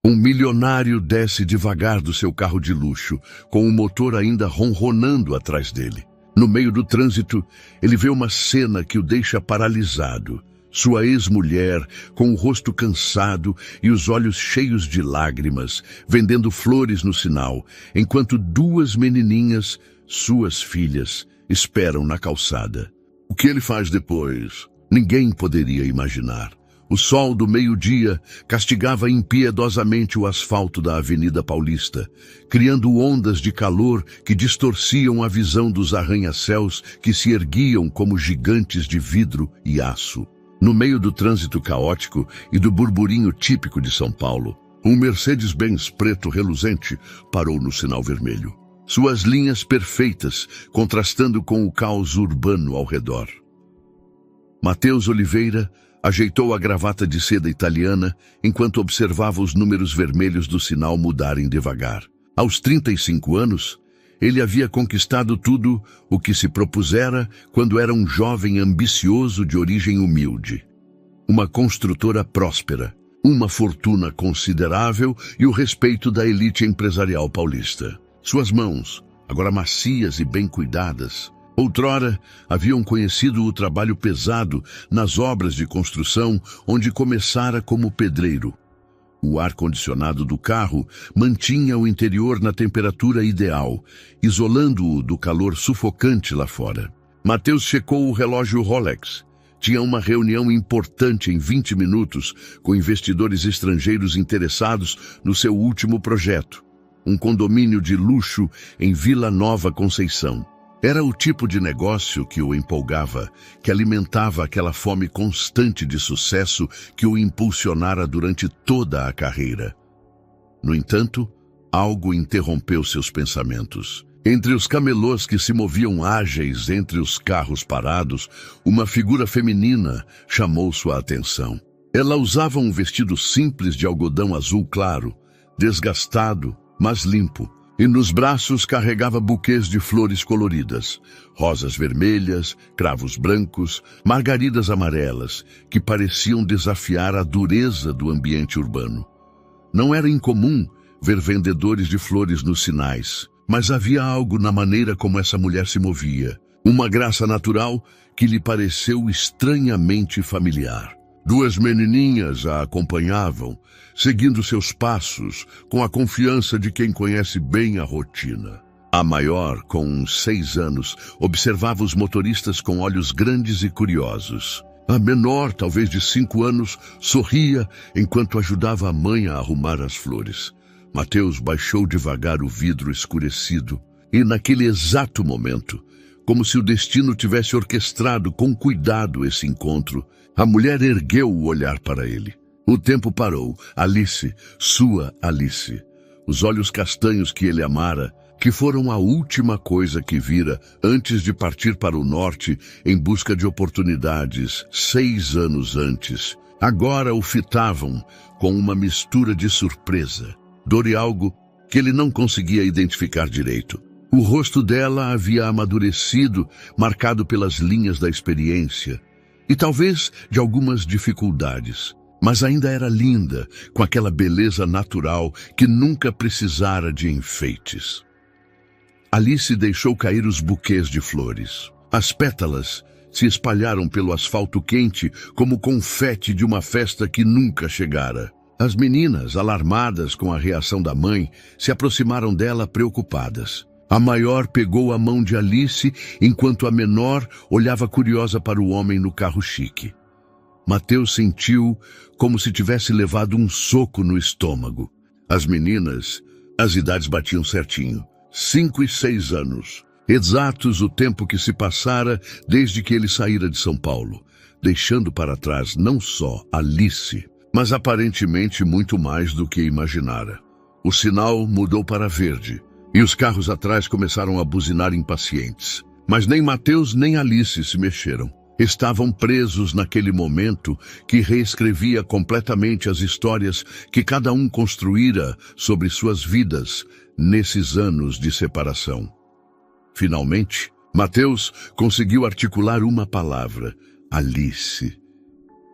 Um milionário desce devagar do seu carro de luxo, com o motor ainda ronronando atrás dele. No meio do trânsito, ele vê uma cena que o deixa paralisado. Sua ex-mulher, com o rosto cansado e os olhos cheios de lágrimas, vendendo flores no sinal, enquanto duas menininhas, suas filhas, esperam na calçada. O que ele faz depois? Ninguém poderia imaginar. O sol do meio-dia castigava impiedosamente o asfalto da Avenida Paulista, criando ondas de calor que distorciam a visão dos arranha-céus que se erguiam como gigantes de vidro e aço. No meio do trânsito caótico e do burburinho típico de São Paulo, um Mercedes-Benz preto reluzente parou no sinal vermelho. Suas linhas perfeitas contrastando com o caos urbano ao redor. Matheus Oliveira ajeitou a gravata de seda italiana enquanto observava os números vermelhos do sinal mudarem devagar. Aos 35 anos, ele havia conquistado tudo o que se propusera quando era um jovem ambicioso de origem humilde. Uma construtora próspera, uma fortuna considerável e o respeito da elite empresarial paulista. Suas mãos, agora macias e bem cuidadas, outrora haviam conhecido o trabalho pesado nas obras de construção onde começara como pedreiro. O ar-condicionado do carro mantinha o interior na temperatura ideal, isolando-o do calor sufocante lá fora. Matheus checou o relógio Rolex. Tinha uma reunião importante em 20 minutos com investidores estrangeiros interessados no seu último projeto, um condomínio de luxo em Vila Nova Conceição. Era o tipo de negócio que o empolgava, que alimentava aquela fome constante de sucesso que o impulsionara durante toda a carreira. No entanto, algo interrompeu seus pensamentos. Entre os camelôs que se moviam ágeis entre os carros parados, uma figura feminina chamou sua atenção. Ela usava um vestido simples de algodão azul claro, desgastado, mas limpo. E nos braços carregava buquês de flores coloridas, rosas vermelhas, cravos brancos, margaridas amarelas, que pareciam desafiar a dureza do ambiente urbano. Não era incomum ver vendedores de flores nos sinais, mas havia algo na maneira como essa mulher se movia, uma graça natural que lhe pareceu estranhamente familiar. Duas menininhas a acompanhavam, seguindo seus passos, com a confiança de quem conhece bem a rotina. A maior, com uns 6 anos, observava os motoristas com olhos grandes e curiosos. A menor, talvez de 5 anos, sorria enquanto ajudava a mãe a arrumar as flores. Matheus baixou devagar o vidro escurecido e, naquele exato momento, como se o destino tivesse orquestrado com cuidado esse encontro, a mulher ergueu o olhar para ele. O tempo parou. Alice, sua Alice. Os olhos castanhos que ele amara, que foram a última coisa que vira antes de partir para o norte em busca de oportunidades 6 anos antes, agora o fitavam com uma mistura de surpresa, dor e algo que ele não conseguia identificar direito. O rosto dela havia amadurecido, marcado pelas linhas da experiência e talvez de algumas dificuldades, mas ainda era linda, com aquela beleza natural que nunca precisara de enfeites. Alice deixou cair os buquês de flores. As pétalas se espalharam pelo asfalto quente como confete de uma festa que nunca chegara. As meninas, alarmadas com a reação da mãe, se aproximaram dela preocupadas. A maior pegou a mão de Alice, enquanto a menor olhava curiosa para o homem no carro chique. Matheus sentiu como se tivesse levado um soco no estômago. As meninas, as idades batiam certinho. 5 e 6 anos. Exatos o tempo que se passara desde que ele saíra de São Paulo, deixando para trás não só Alice, mas aparentemente muito mais do que imaginara. O sinal mudou para verde, e os carros atrás começaram a buzinar impacientes. Mas nem Matheus nem Alice se mexeram. Estavam presos naquele momento que reescrevia completamente as histórias que cada um construíra sobre suas vidas nesses anos de separação. Finalmente, Matheus conseguiu articular uma palavra: Alice.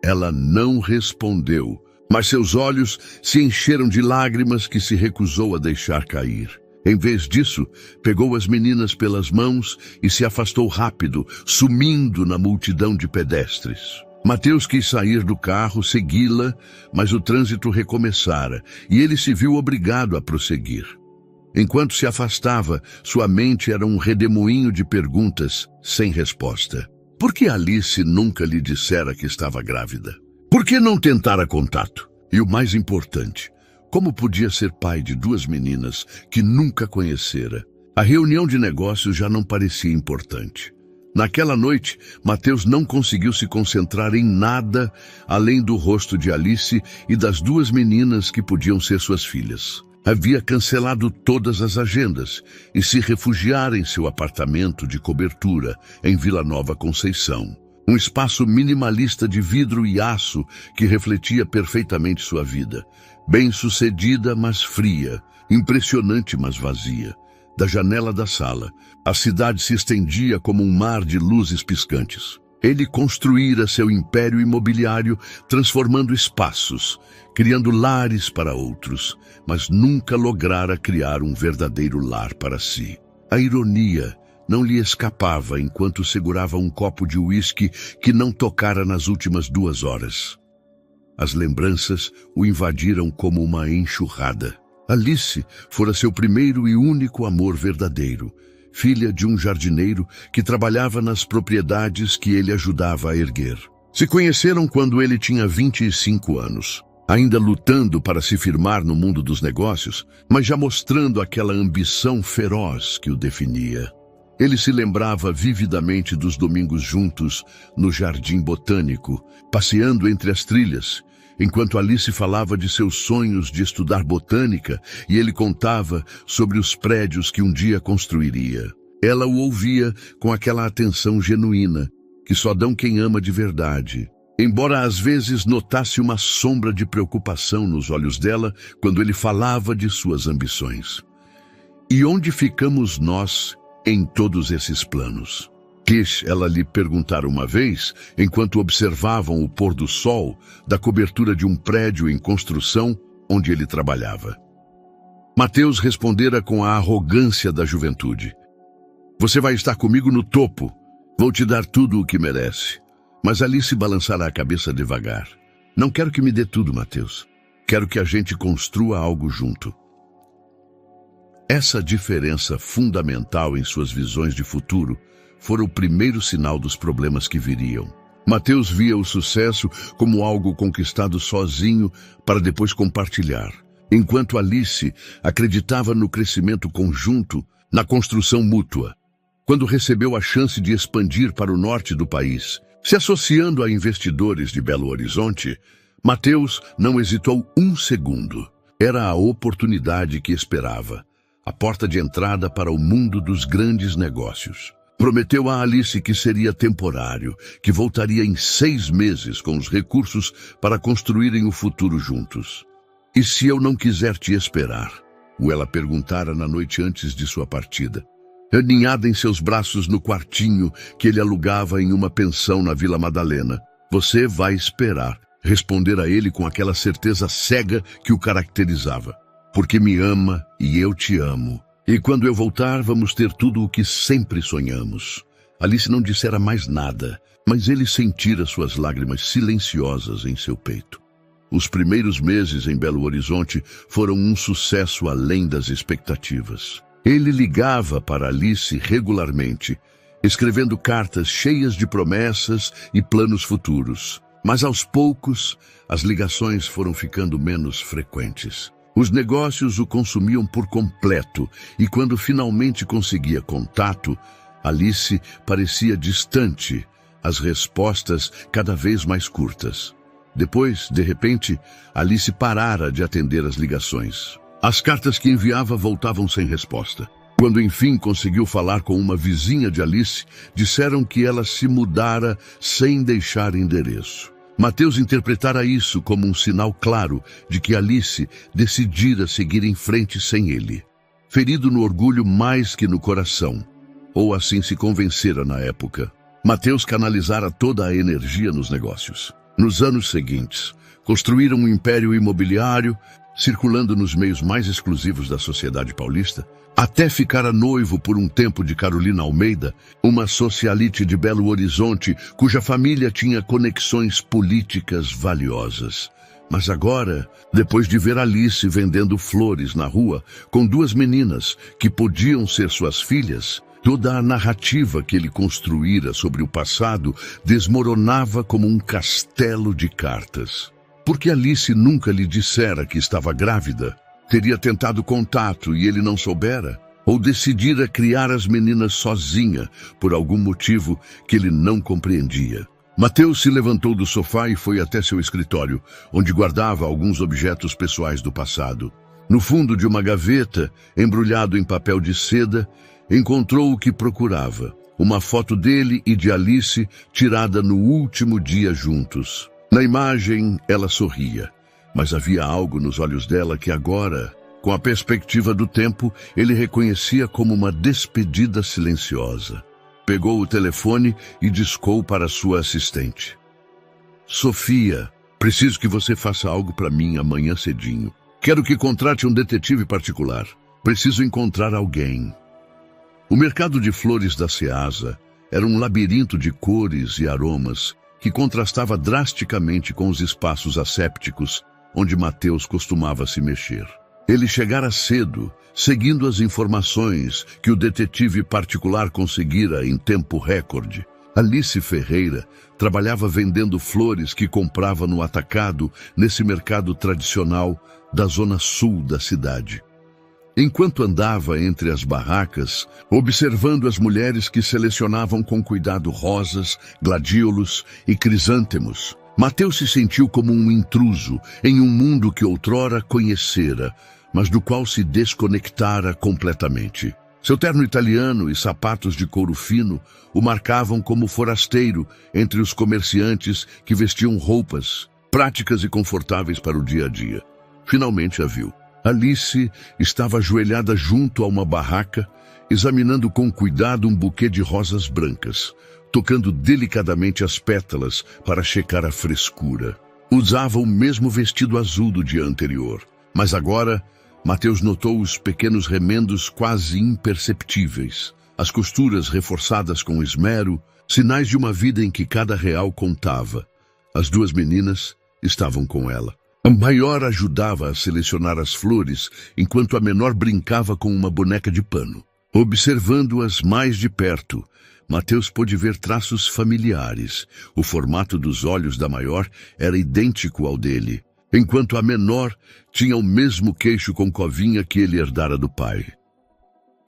Ela não respondeu, Mas seus olhos se encheram de lágrimas que se recusou a deixar cair. Em vez disso, pegou as meninas pelas mãos e se afastou rápido, sumindo na multidão de pedestres. Mateus quis sair do carro, segui-la, mas o trânsito recomeçara e ele se viu obrigado a prosseguir. Enquanto se afastava, sua mente era um redemoinho de perguntas sem resposta. Por que Alice nunca lhe dissera que estava grávida? Por que não tentara contato? E o mais importante, como podia ser pai de 2 meninas que nunca conhecera? A reunião de negócios já não parecia importante. Naquela noite, Mateus não conseguiu se concentrar em nada além do rosto de Alice e das 2 meninas que podiam ser suas filhas. Havia cancelado todas as agendas e se refugiara em seu apartamento de cobertura em Vila Nova Conceição. Um espaço minimalista de vidro e aço que refletia perfeitamente sua vida. Bem-sucedida, mas fria. Impressionante, mas vazia. Da janela da sala, a cidade se estendia como um mar de luzes piscantes. Ele construíra seu império imobiliário, transformando espaços, criando lares para outros, mas nunca lograra criar um verdadeiro lar para si. A ironia não lhe escapava enquanto segurava um copo de uísque que não tocara nas últimas 2 horas. As lembranças o invadiram como uma enxurrada. Alice fora seu primeiro e único amor verdadeiro, filha de um jardineiro que trabalhava nas propriedades que ele ajudava a erguer. Se conheceram quando ele tinha 25 anos, ainda lutando para se firmar no mundo dos negócios, mas já mostrando aquela ambição feroz que o definia. Ele se lembrava vividamente dos domingos juntos no jardim botânico, passeando entre as trilhas, enquanto Alice falava de seus sonhos de estudar botânica e ele contava sobre os prédios que um dia construiria. Ela o ouvia com aquela atenção genuína, que só dão quem ama de verdade. Embora às vezes notasse uma sombra de preocupação nos olhos dela quando ele falava de suas ambições. E onde ficamos nós em todos esses planos? Quis ela lhe perguntar uma vez, enquanto observavam o pôr do sol da cobertura de um prédio em construção onde ele trabalhava. Mateus respondera com a arrogância da juventude. Você vai estar comigo no topo. Vou te dar tudo o que merece. Mas Alice balançara a cabeça devagar. Não quero que me dê tudo, Mateus. Quero que a gente construa algo junto. Essa diferença fundamental em suas visões de futuro fora o primeiro sinal dos problemas que viriam. Mateus via o sucesso como algo conquistado sozinho para depois compartilhar, enquanto Alice acreditava no crescimento conjunto, na construção mútua. Quando recebeu a chance de expandir para o norte do país, se associando a investidores de Belo Horizonte, Mateus não hesitou um segundo. Era a oportunidade que esperava, a porta de entrada para o mundo dos grandes negócios. Prometeu a Alice que seria temporário, que voltaria em 6 meses com os recursos para construírem o futuro juntos. E se eu não quiser te esperar? O ela perguntara na noite antes de sua partida. Aninhada em seus braços no quartinho que ele alugava em uma pensão na Vila Madalena. Você vai esperar, respondera ele com aquela certeza cega que o caracterizava. Porque me ama e eu te amo. E quando eu voltar, vamos ter tudo o que sempre sonhamos. Alice não dissera mais nada, mas ele sentira suas lágrimas silenciosas em seu peito. Os primeiros meses em Belo Horizonte foram um sucesso além das expectativas. Ele ligava para Alice regularmente, escrevendo cartas cheias de promessas e planos futuros. Mas aos poucos, as ligações foram ficando menos frequentes. Os negócios o consumiam por completo e quando finalmente conseguia contato, Alice parecia distante, as respostas cada vez mais curtas. Depois, de repente, Alice parara de atender as ligações. As cartas que enviava voltavam sem resposta. Quando enfim conseguiu falar com uma vizinha de Alice, disseram que ela se mudara sem deixar endereço. Mateus interpretara isso como um sinal claro de que Alice decidira seguir em frente sem ele. Ferido no orgulho mais que no coração, ou assim se convencera na época, Mateus canalizara toda a energia nos negócios. Nos anos seguintes, construíram um império imobiliário, circulando nos meios mais exclusivos da sociedade paulista, até ficara noivo por um tempo de Carolina Almeida, uma socialite de Belo Horizonte, cuja família tinha conexões políticas valiosas. Mas agora, depois de ver Alice vendendo flores na rua com duas meninas que podiam ser suas filhas, toda a narrativa que ele construíra sobre o passado desmoronava como um castelo de cartas. Porque Alice nunca lhe dissera que estava grávida? Teria tentado contato e ele não soubera? Ou decidira criar as meninas sozinha, por algum motivo que ele não compreendia? Mateus se levantou do sofá e foi até seu escritório, onde guardava alguns objetos pessoais do passado. No fundo de uma gaveta, embrulhado em papel de seda, encontrou o que procurava: uma foto dele e de Alice tirada no último dia juntos. Na imagem, ela sorria, mas havia algo nos olhos dela que agora, com a perspectiva do tempo, ele reconhecia como uma despedida silenciosa. Pegou o telefone e discou para sua assistente. Sofia, preciso que você faça algo para mim amanhã cedinho. Quero que contrate um detetive particular. Preciso encontrar alguém. O mercado de flores da Ceasa era um labirinto de cores e aromas que contrastava drasticamente com os espaços assépticos onde Mateus costumava se mexer. Ele chegara cedo, seguindo as informações que o detetive particular conseguira em tempo recorde. Alice Ferreira trabalhava vendendo flores que comprava no atacado nesse mercado tradicional da zona sul da cidade. Enquanto andava entre as barracas, observando as mulheres que selecionavam com cuidado rosas, gladiolos e crisântemos, Mateus se sentiu como um intruso em um mundo que outrora conhecera, mas do qual se desconectara completamente. Seu terno italiano e sapatos de couro fino o marcavam como forasteiro entre os comerciantes que vestiam roupas práticas e confortáveis para o dia a dia. Finalmente a viu. Alice estava ajoelhada junto a uma barraca, examinando com cuidado um buquê de rosas brancas, tocando delicadamente as pétalas para checar a frescura. Usava o mesmo vestido azul do dia anterior, mas agora Mateus notou os pequenos remendos quase imperceptíveis, as costuras reforçadas com esmero, sinais de uma vida em que cada real contava. As duas meninas estavam com ela. A maior ajudava a selecionar as flores, enquanto a menor brincava com uma boneca de pano. Observando-as mais de perto, Mateus pôde ver traços familiares. O formato dos olhos da maior era idêntico ao dele, enquanto a menor tinha o mesmo queixo com covinha que ele herdara do pai.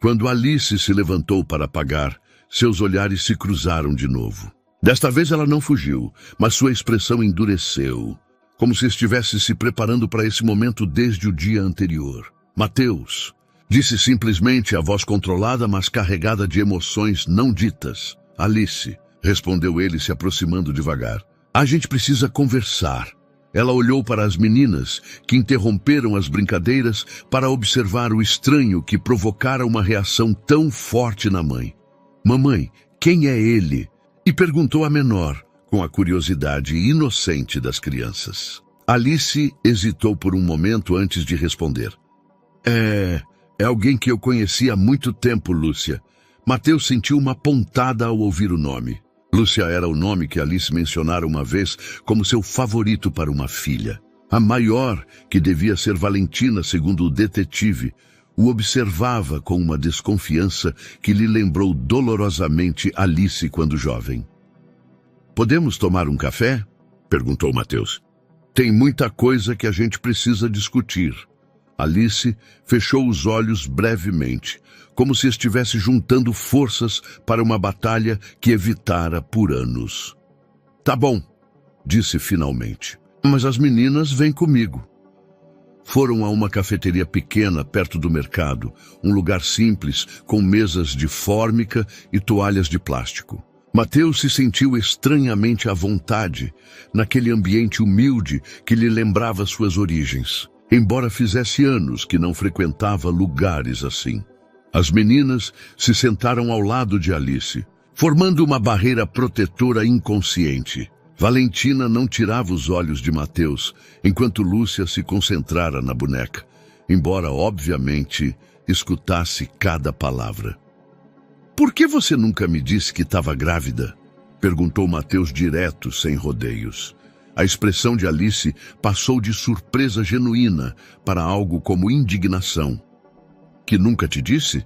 Quando Alice se levantou para pagar, seus olhares se cruzaram de novo. Desta vez ela não fugiu, mas sua expressão endureceu, como se estivesse se preparando para esse momento desde o dia anterior. Mateus, disse simplesmente, a voz controlada, mas carregada de emoções não ditas. Alice, respondeu ele, se aproximando devagar. A gente precisa conversar. Ela olhou para as meninas, que interromperam as brincadeiras para observar o estranho que provocara uma reação tão forte na mãe. Mamãe, quem é ele? E perguntou a menor, com a curiosidade inocente das crianças. Alice hesitou por um momento antes de responder. É alguém que eu conheci há muito tempo, Lúcia. Mateus sentiu uma pontada ao ouvir o nome. Lúcia era o nome que Alice mencionara uma vez como seu favorito para uma filha. A maior, que devia ser Valentina, segundo o detetive, o observava com uma desconfiança que lhe lembrou dolorosamente Alice quando jovem. Podemos tomar um café? Perguntou Mateus. Tem muita coisa que a gente precisa discutir. Alice fechou os olhos brevemente, como se estivesse juntando forças para uma batalha que evitara por anos. Tá bom, disse finalmente. Mas as meninas vêm comigo. Foram a uma cafeteria pequena perto do mercado, um lugar simples, com mesas de fórmica e toalhas de plástico. Mateus se sentiu estranhamente à vontade, naquele ambiente humilde que lhe lembrava suas origens, embora fizesse anos que não frequentava lugares assim. As meninas se sentaram ao lado de Alice, formando uma barreira protetora inconsciente. Valentina não tirava os olhos de Mateus, enquanto Lúcia se concentrara na boneca, embora, obviamente, escutasse cada palavra. "Por que você nunca me disse que estava grávida?" perguntou Mateus direto, sem rodeios. A expressão de Alice passou de surpresa genuína para algo como indignação. "Que nunca te disse?"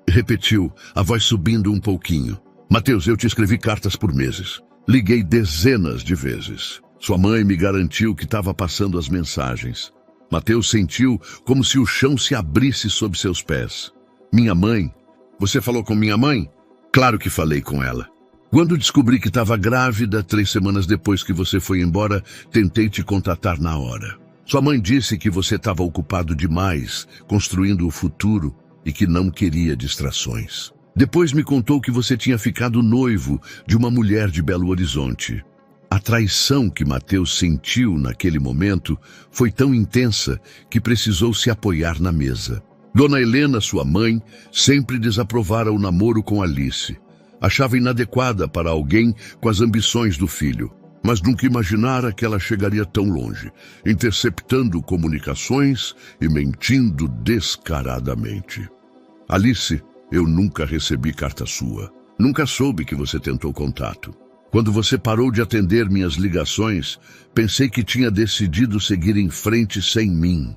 repetiu, a voz subindo um pouquinho. "Mateus, eu te escrevi cartas por meses. Liguei dezenas de vezes. Sua mãe me garantiu que estava passando as mensagens." Mateus sentiu como se o chão se abrisse sob seus pés. "Minha mãe? Você falou com minha mãe?" "Claro que falei com ela. Quando descobri que estava grávida, 3 semanas depois que você foi embora, tentei te contatar na hora. Sua mãe disse que você estava ocupado demais, construindo o futuro, e que não queria distrações. Depois me contou que você tinha ficado noivo de uma mulher de Belo Horizonte." A traição que Mateus sentiu naquele momento foi tão intensa que precisou se apoiar na mesa. Dona Helena, sua mãe, sempre desaprovara o namoro com Alice. Achava inadequada para alguém com as ambições do filho, mas nunca imaginara que ela chegaria tão longe, interceptando comunicações e mentindo descaradamente. "Alice, eu nunca recebi carta sua. Nunca soube que você tentou contato. Quando você parou de atender minhas ligações, pensei que tinha decidido seguir em frente sem mim."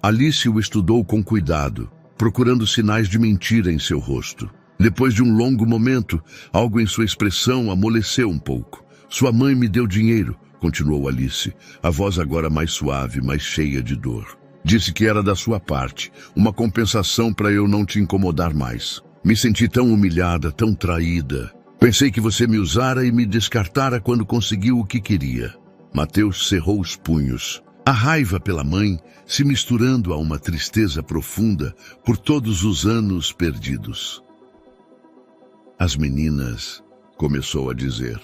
Alice o estudou com cuidado, procurando sinais de mentira em seu rosto. Depois de um longo momento, algo em sua expressão amoleceu um pouco. "Sua mãe me deu dinheiro", continuou Alice, a voz agora mais suave, mais cheia de dor. "Disse que era da sua parte, uma compensação para eu não te incomodar mais. Me senti tão humilhada, tão traída. Pensei que você me usara e me descartara quando conseguiu o que queria." Mateus cerrou os punhos. A raiva pela mãe se misturando a uma tristeza profunda por todos os anos perdidos. "As meninas", começou a dizer.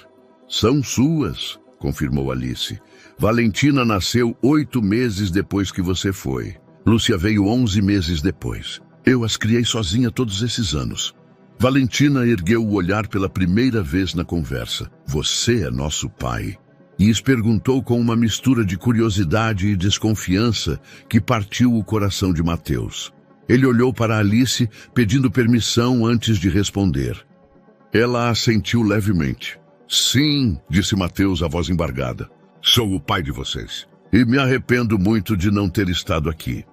"São suas", confirmou Alice. "Valentina nasceu 8 meses depois que você foi. Lúcia veio 11 meses depois. Eu as criei sozinha todos esses anos." Valentina ergueu o olhar pela primeira vez na conversa. "Você é nosso pai." E perguntou com uma mistura de curiosidade e desconfiança que partiu o coração de Mateus. Ele olhou para Alice, pedindo permissão antes de responder. Ela assentiu levemente. "Sim", disse Mateus, a voz embargada. "Sou o pai de vocês. E me arrependo muito de não ter estado aqui."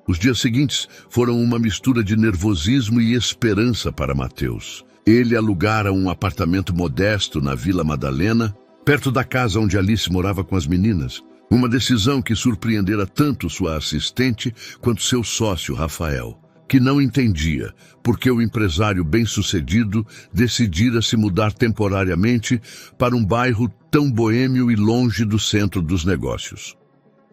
Os dias seguintes foram uma mistura de nervosismo e esperança para Mateus. Ele alugara um apartamento modesto na Vila Madalena, perto da casa onde Alice morava com as meninas. Uma decisão que surpreendera tanto sua assistente quanto seu sócio, Rafael, que não entendia porque o empresário bem-sucedido decidira se mudar temporariamente para um bairro tão boêmio e longe do centro dos negócios.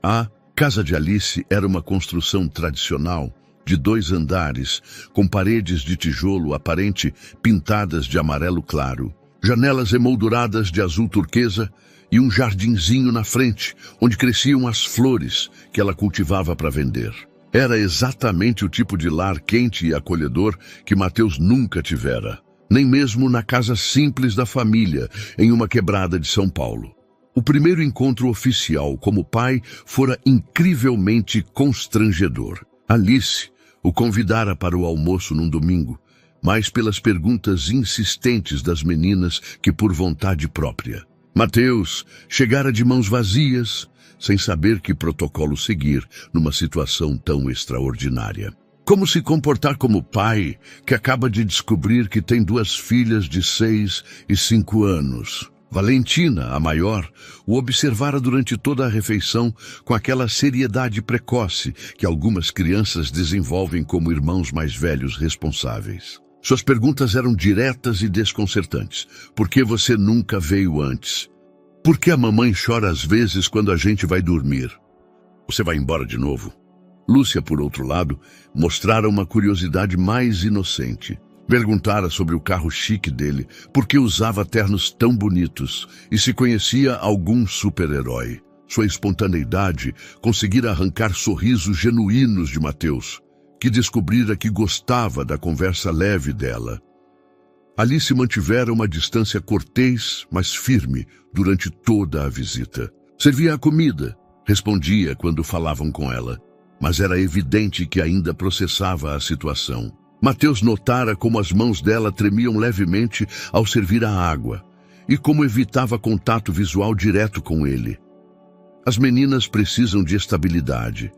A casa de Alice era uma construção tradicional, de 2 andares, com paredes de tijolo aparente pintadas de amarelo claro, janelas emolduradas de azul turquesa e um jardinzinho na frente, onde cresciam as flores que ela cultivava para vender. Era exatamente o tipo de lar quente e acolhedor que Mateus nunca tivera, nem mesmo na casa simples da família, em uma quebrada de São Paulo. O primeiro encontro oficial como pai fora incrivelmente constrangedor. Alice o convidara para o almoço num domingo, mais pelas perguntas insistentes das meninas que por vontade própria. Mateus chegara de mãos vazias, sem saber que protocolo seguir numa situação tão extraordinária. Como se comportar como pai que acaba de descobrir que tem 2 filhas de 6 e 5 anos. Valentina, a maior, o observara durante toda a refeição com aquela seriedade precoce que algumas crianças desenvolvem como irmãos mais velhos responsáveis. Suas perguntas eram diretas e desconcertantes. Por que você nunca veio antes? Por que a mamãe chora às vezes quando a gente vai dormir? Você vai embora de novo? Lúcia, por outro lado, mostrara uma curiosidade mais inocente. Perguntara sobre o carro chique dele, por que usava ternos tão bonitos e se conhecia algum super-herói. Sua espontaneidade conseguira arrancar sorrisos genuínos de Mateus, que descobrira que gostava da conversa leve dela. Alice mantivera uma distância cortês, mas firme, durante toda a visita. Servia a comida, respondia quando falavam com ela, mas era evidente que ainda processava a situação. Mateus notara como as mãos dela tremiam levemente ao servir a água e como evitava contato visual direto com ele. As meninas precisam de estabilidade,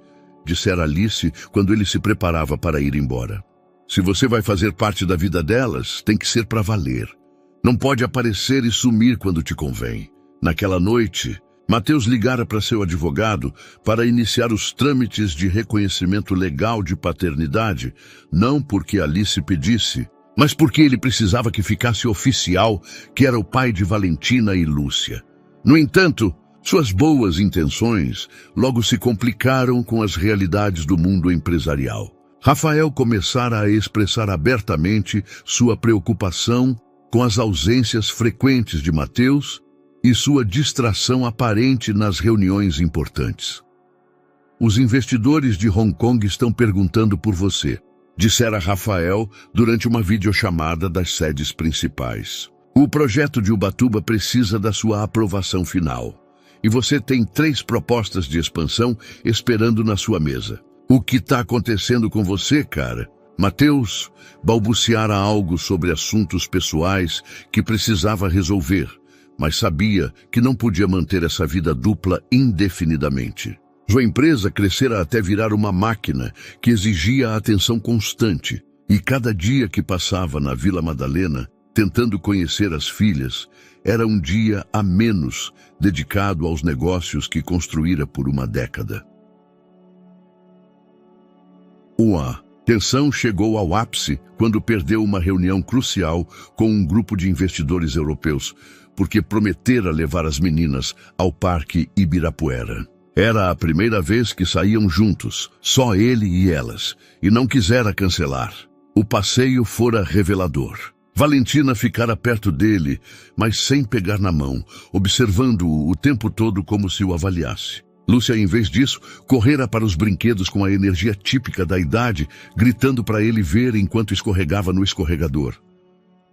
dissera Alice quando ele se preparava para ir embora. Se você vai fazer parte da vida delas, tem que ser para valer. Não pode aparecer e sumir quando te convém. Naquela noite, Mateus ligara para seu advogado para iniciar os trâmites de reconhecimento legal de paternidade, não porque Alice pedisse, mas porque ele precisava que ficasse oficial que era o pai de Valentina e Lúcia. No entanto, suas boas intenções logo se complicaram com as realidades do mundo empresarial. Rafael começara a expressar abertamente sua preocupação com as ausências frequentes de Mateus e sua distração aparente nas reuniões importantes. Os investidores de Hong Kong estão perguntando por você, dissera Rafael durante uma videochamada das sedes principais. O projeto de Ubatuba precisa da sua aprovação final, e você tem 3 propostas de expansão esperando na sua mesa. O que está acontecendo com você, cara? Mateus balbuciara algo sobre assuntos pessoais que precisava resolver, mas sabia que não podia manter essa vida dupla indefinidamente. Sua empresa crescera até virar uma máquina que exigia atenção constante, e cada dia que passava na Vila Madalena, tentando conhecer as filhas, era um dia a menos dedicado aos negócios que construíra por uma década. A tensão chegou ao ápice quando perdeu uma reunião crucial com um grupo de investidores europeus, porque prometera levar as meninas ao Parque Ibirapuera. Era a primeira vez que saíam juntos, só ele e elas, e não quisera cancelar. O passeio fora revelador. Valentina ficara perto dele, mas sem pegar na mão, observando-o o tempo todo como se o avaliasse. Lúcia, em vez disso, correra para os brinquedos com a energia típica da idade, gritando para ele ver enquanto escorregava no escorregador.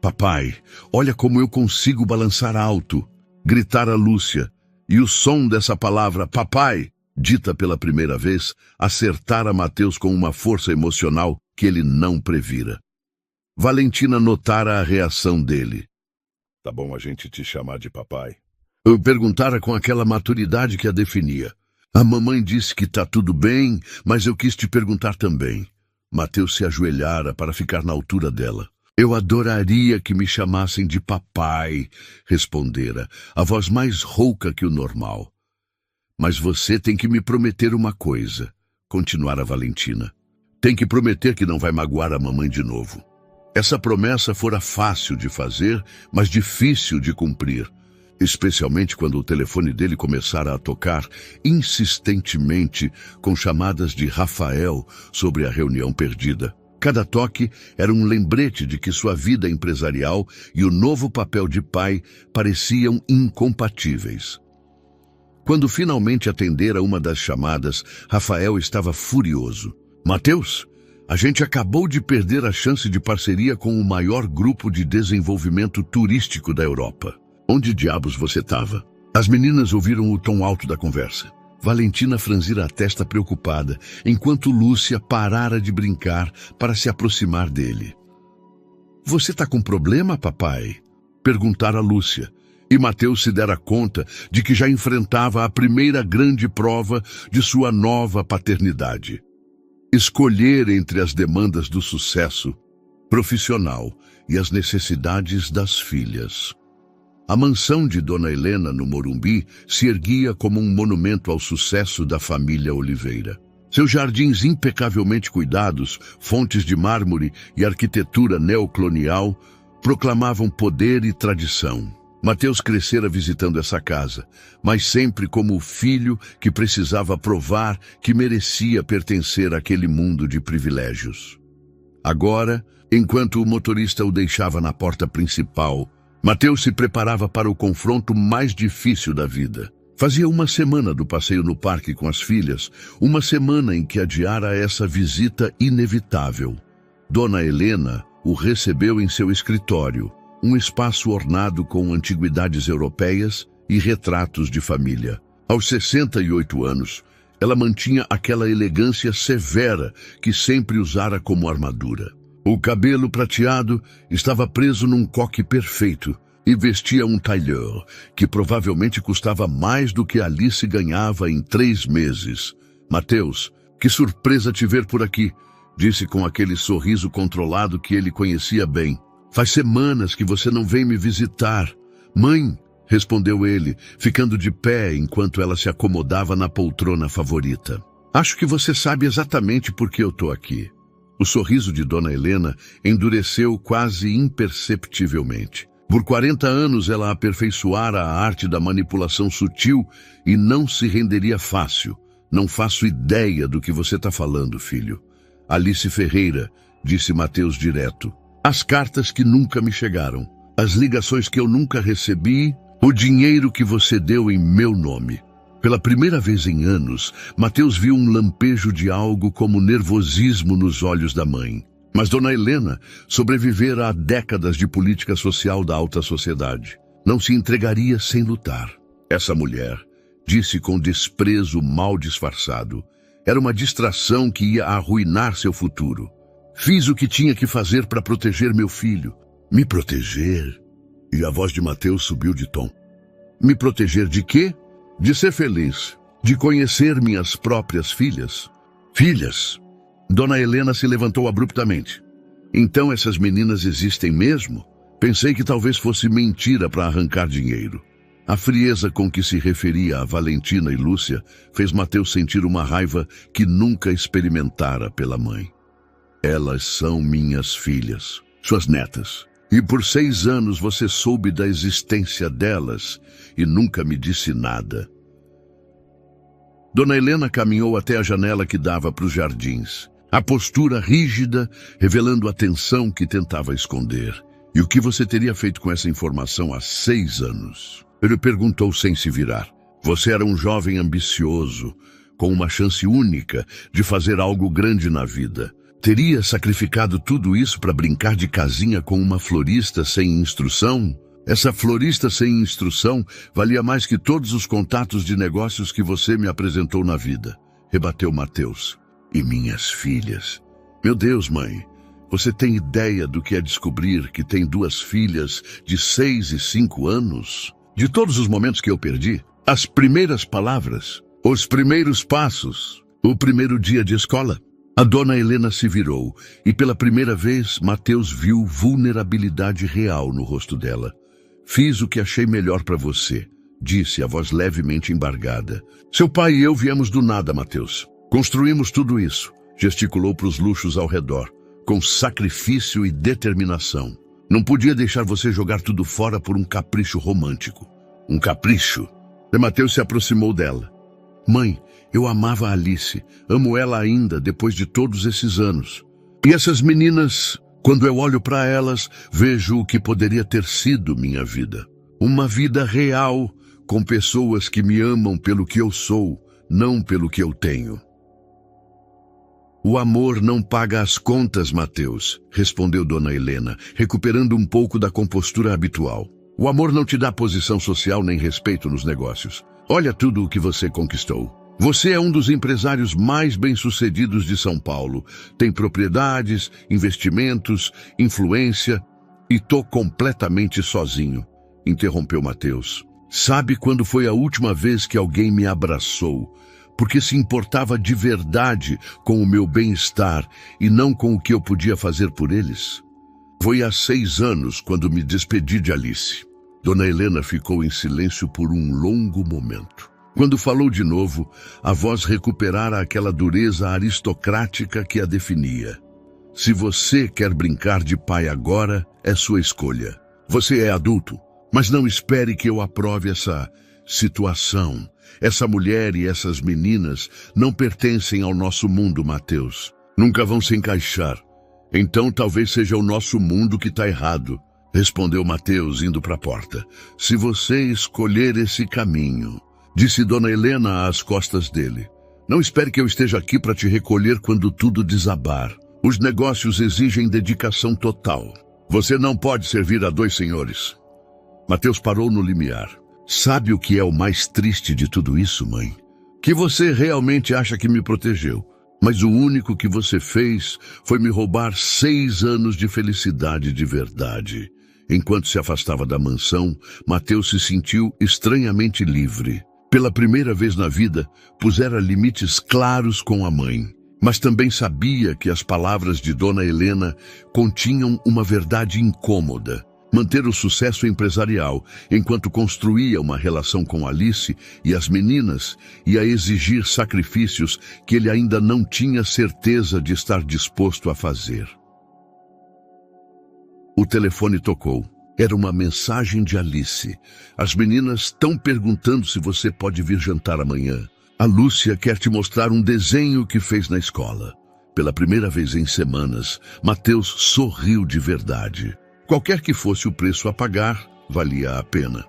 Papai, olha como eu consigo balançar alto, gritara Lúcia, e o som dessa palavra, papai, dita pela primeira vez, acertara Mateus com uma força emocional que ele não previra. Valentina notara a reação dele. Tá bom a gente te chamar de papai? Eu perguntara com aquela maturidade que a definia. A mamãe disse que tá tudo bem, mas eu quis te perguntar também. Mateus se ajoelhara para ficar na altura dela. Eu adoraria que me chamassem de papai, respondera, a voz mais rouca que o normal. Mas você tem que me prometer uma coisa, continuara Valentina. Tem que prometer que não vai magoar a mamãe de novo. Essa promessa fora fácil de fazer, mas difícil de cumprir. Especialmente quando o telefone dele começara a tocar insistentemente com chamadas de Rafael sobre a reunião perdida. Cada toque era um lembrete de que sua vida empresarial e o novo papel de pai pareciam incompatíveis. Quando finalmente atendera uma das chamadas, Rafael estava furioso. Mateus, a gente acabou de perder a chance de parceria com o maior grupo de desenvolvimento turístico da Europa. Onde diabos você estava? As meninas ouviram o tom alto da conversa. Valentina franzira a testa preocupada, enquanto Lúcia parara de brincar para se aproximar dele. Você tá com problema, papai? Perguntara Lúcia, e Mateus se dera conta de que já enfrentava a primeira grande prova de sua nova paternidade. Escolher entre as demandas do sucesso profissional e as necessidades das filhas. A mansão de Dona Helena, no Morumbi, se erguia como um monumento ao sucesso da família Oliveira. Seus jardins impecavelmente cuidados, fontes de mármore e arquitetura neoclonial proclamavam poder e tradição. Mateus crescera visitando essa casa, mas sempre como o filho que precisava provar que merecia pertencer àquele mundo de privilégios. Agora, enquanto o motorista o deixava na porta principal, Mateus se preparava para o confronto mais difícil da vida. Fazia uma semana do passeio no parque com as filhas, uma semana em que adiara essa visita inevitável. Dona Helena, o recebeu em seu escritório, um espaço ornado com antiguidades europeias e retratos de família. Aos 68 anos, ela mantinha aquela elegância severa que sempre usara como armadura. O cabelo prateado estava preso num coque perfeito e vestia um tailleur, que provavelmente custava mais do que Alice ganhava em 3 meses. Mateus, que surpresa te ver por aqui, disse com aquele sorriso controlado que ele conhecia bem. Faz semanas que você não vem me visitar. Mãe, respondeu ele, ficando de pé enquanto ela se acomodava na poltrona favorita. Acho que você sabe exatamente por que eu estou aqui. O sorriso de Dona Helena endureceu quase imperceptivelmente. Por 40 anos ela aperfeiçoara a arte da manipulação sutil e não se renderia fácil. Não faço ideia do que você está falando, filho. Alice Ferreira, disse Mateus direto. As cartas que nunca me chegaram, as ligações que eu nunca recebi, o dinheiro que você deu em meu nome. Pela primeira vez em anos, Mateus viu um lampejo de algo como nervosismo nos olhos da mãe. Mas Dona Helena sobrevivera a décadas de política social da alta sociedade. Não se entregaria sem lutar. Essa mulher, disse com desprezo mal disfarçado, era uma distração que ia arruinar seu futuro. Fiz o que tinha que fazer para proteger meu filho. Me proteger? E a voz de Mateus subiu de tom. Me proteger de quê? De ser feliz. De conhecer minhas próprias filhas. Filhas? Dona Helena se levantou abruptamente. Então essas meninas existem mesmo? Pensei que talvez fosse mentira para arrancar dinheiro. A frieza com que se referia a Valentina e Lúcia fez Mateus sentir uma raiva que nunca experimentara pela mãe. Elas são minhas filhas, suas netas. E por 6 anos você soube da existência delas e nunca me disse nada. Dona Helena caminhou até a janela que dava para os jardins. A postura rígida, revelando a tensão que tentava esconder. E o que você teria feito com essa informação há 6 anos? Ele perguntou sem se virar. Você era um jovem ambicioso, com uma chance única de fazer algo grande na vida. Teria sacrificado tudo isso para brincar de casinha com uma florista sem instrução? Essa florista sem instrução valia mais que todos os contatos de negócios que você me apresentou na vida, rebateu Mateus. E minhas filhas. Meu Deus, mãe, você tem ideia do que é descobrir que tem 2 filhas de 6 e 5 anos? De todos os momentos que eu perdi, as primeiras palavras, os primeiros passos, o primeiro dia de escola. A Dona Helena se virou e pela primeira vez Mateus viu vulnerabilidade real no rosto dela. Fiz o que achei melhor para você, disse a voz levemente embargada. Seu pai e eu viemos do nada, Mateus. Construímos tudo isso, gesticulou para os luxos ao redor, com sacrifício e determinação. Não podia deixar você jogar tudo fora por um capricho romântico. Um capricho? E Mateus se aproximou dela. Mãe, eu amava a Alice, amo ela ainda depois de todos esses anos. E essas meninas, quando eu olho para elas, vejo o que poderia ter sido minha vida. Uma vida real, com pessoas que me amam pelo que eu sou, não pelo que eu tenho. O amor não paga as contas, Mateus, respondeu Dona Helena, recuperando um pouco da compostura habitual. O amor não te dá posição social nem respeito nos negócios. Olha tudo o que você conquistou. Você é um dos empresários mais bem-sucedidos de São Paulo. Tem propriedades, investimentos, influência e tô completamente sozinho, interrompeu Mateus. Sabe quando foi a última vez que alguém me abraçou? Porque se importava de verdade com o meu bem-estar e não com o que eu podia fazer por eles? Foi há 6 anos quando me despedi de Alice. Dona Helena ficou em silêncio por um longo momento. Quando falou de novo, a voz recuperara aquela dureza aristocrática que a definia. Se você quer brincar de pai agora, é sua escolha. Você é adulto, mas não espere que eu aprove essa situação. Essa mulher e essas meninas não pertencem ao nosso mundo, Mateus. Nunca vão se encaixar. Então talvez seja o nosso mundo que está errado, respondeu Mateus indo para a porta. Se você escolher esse caminho, disse Dona Helena às costas dele. Não espere que eu esteja aqui para te recolher quando tudo desabar. Os negócios exigem dedicação total. Você não pode servir a dois senhores. Mateus parou no limiar. Sabe o que é o mais triste de tudo isso, mãe? Que você realmente acha que me protegeu. Mas o único que você fez foi me roubar 6 anos de felicidade de verdade. Enquanto se afastava da mansão, Mateus se sentiu estranhamente livre. Pela primeira vez na vida, pusera limites claros com a mãe. Mas também sabia que as palavras de Dona Helena continham uma verdade incômoda. Manter o sucesso empresarial enquanto construía uma relação com Alice e as meninas ia exigir sacrifícios que ele ainda não tinha certeza de estar disposto a fazer. O telefone tocou. Era uma mensagem de Alice. As meninas estão perguntando se você pode vir jantar amanhã. A Lúcia quer te mostrar um desenho que fez na escola. Pela primeira vez em semanas, Mateus sorriu de verdade. Qualquer que fosse o preço a pagar, valia a pena.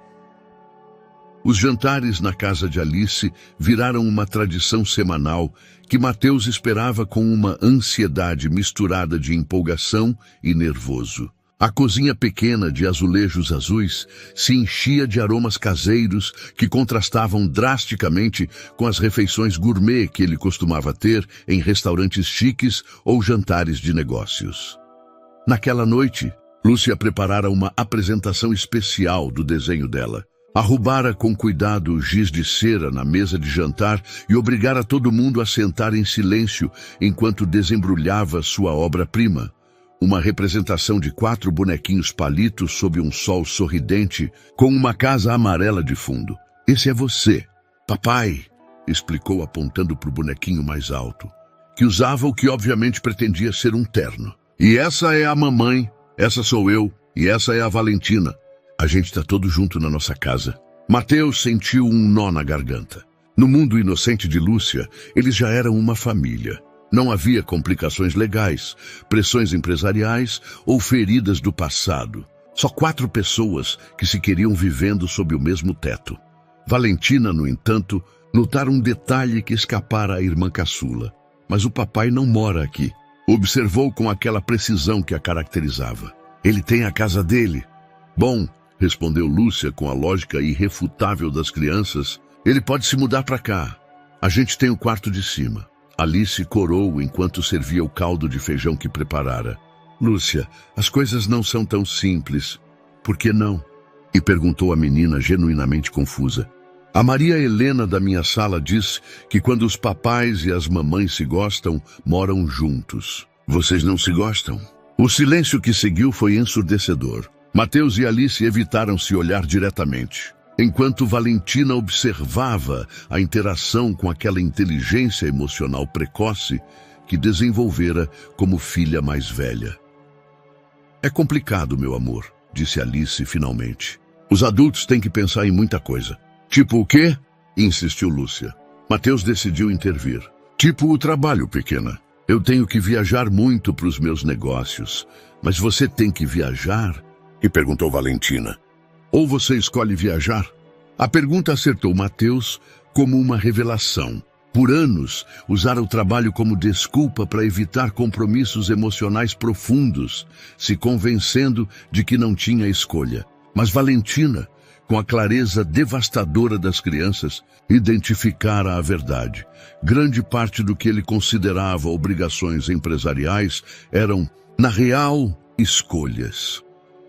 Os jantares na casa de Alice viraram uma tradição semanal que Mateus esperava com uma ansiedade misturada de empolgação e nervoso. A cozinha pequena de azulejos azuis se enchia de aromas caseiros que contrastavam drasticamente com as refeições gourmet que ele costumava ter em restaurantes chiques ou jantares de negócios. Naquela noite, Lúcia preparara uma apresentação especial do desenho dela. Arrubara com cuidado o giz de cera na mesa de jantar e obrigara todo mundo a sentar em silêncio enquanto desembrulhava sua obra-prima. Uma representação de 4 bonequinhos palitos sob um sol sorridente, com uma casa amarela de fundo. Esse é você, papai, explicou apontando para o bonequinho mais alto, que usava o que obviamente pretendia ser um terno. E essa é a mamãe, essa sou eu, e essa é a Valentina. A gente está todo junto na nossa casa. Mateus sentiu um nó na garganta. No mundo inocente de Lúcia, eles já eram uma família. Não havia complicações legais, pressões empresariais ou feridas do passado. Só 4 pessoas que se queriam vivendo sob o mesmo teto. Valentina, no entanto, notara um detalhe que escapara à irmã caçula. Mas o papai não mora aqui. Observou com aquela precisão que a caracterizava. Ele tem a casa dele. Bom, respondeu Lúcia com a lógica irrefutável das crianças, ele pode se mudar para cá. A gente tem o quarto de cima. Alice corou enquanto servia o caldo de feijão que preparara. Lúcia, as coisas não são tão simples. Por que não? E perguntou a menina genuinamente confusa. A Maria Helena da minha sala diz que quando os papais e as mamães se gostam, moram juntos. Vocês não se gostam? O silêncio que seguiu foi ensurdecedor. Mateus e Alice evitaram se olhar diretamente. Enquanto Valentina observava a interação com aquela inteligência emocional precoce que desenvolvera como filha mais velha. É complicado, meu amor, disse Alice finalmente. Os adultos têm que pensar em muita coisa. Tipo o quê? Insistiu Lúcia. Mateus decidiu intervir. Tipo o trabalho, pequena. Eu tenho que viajar muito para os meus negócios. Mas você tem que viajar? E perguntou Valentina. Ou você escolhe viajar? A pergunta acertou Mateus como uma revelação. Por anos, usara o trabalho como desculpa para evitar compromissos emocionais profundos, se convencendo de que não tinha escolha. Mas Valentina, com a clareza devastadora das crianças, identificara a verdade. Grande parte do que ele considerava obrigações empresariais eram, na real, escolhas.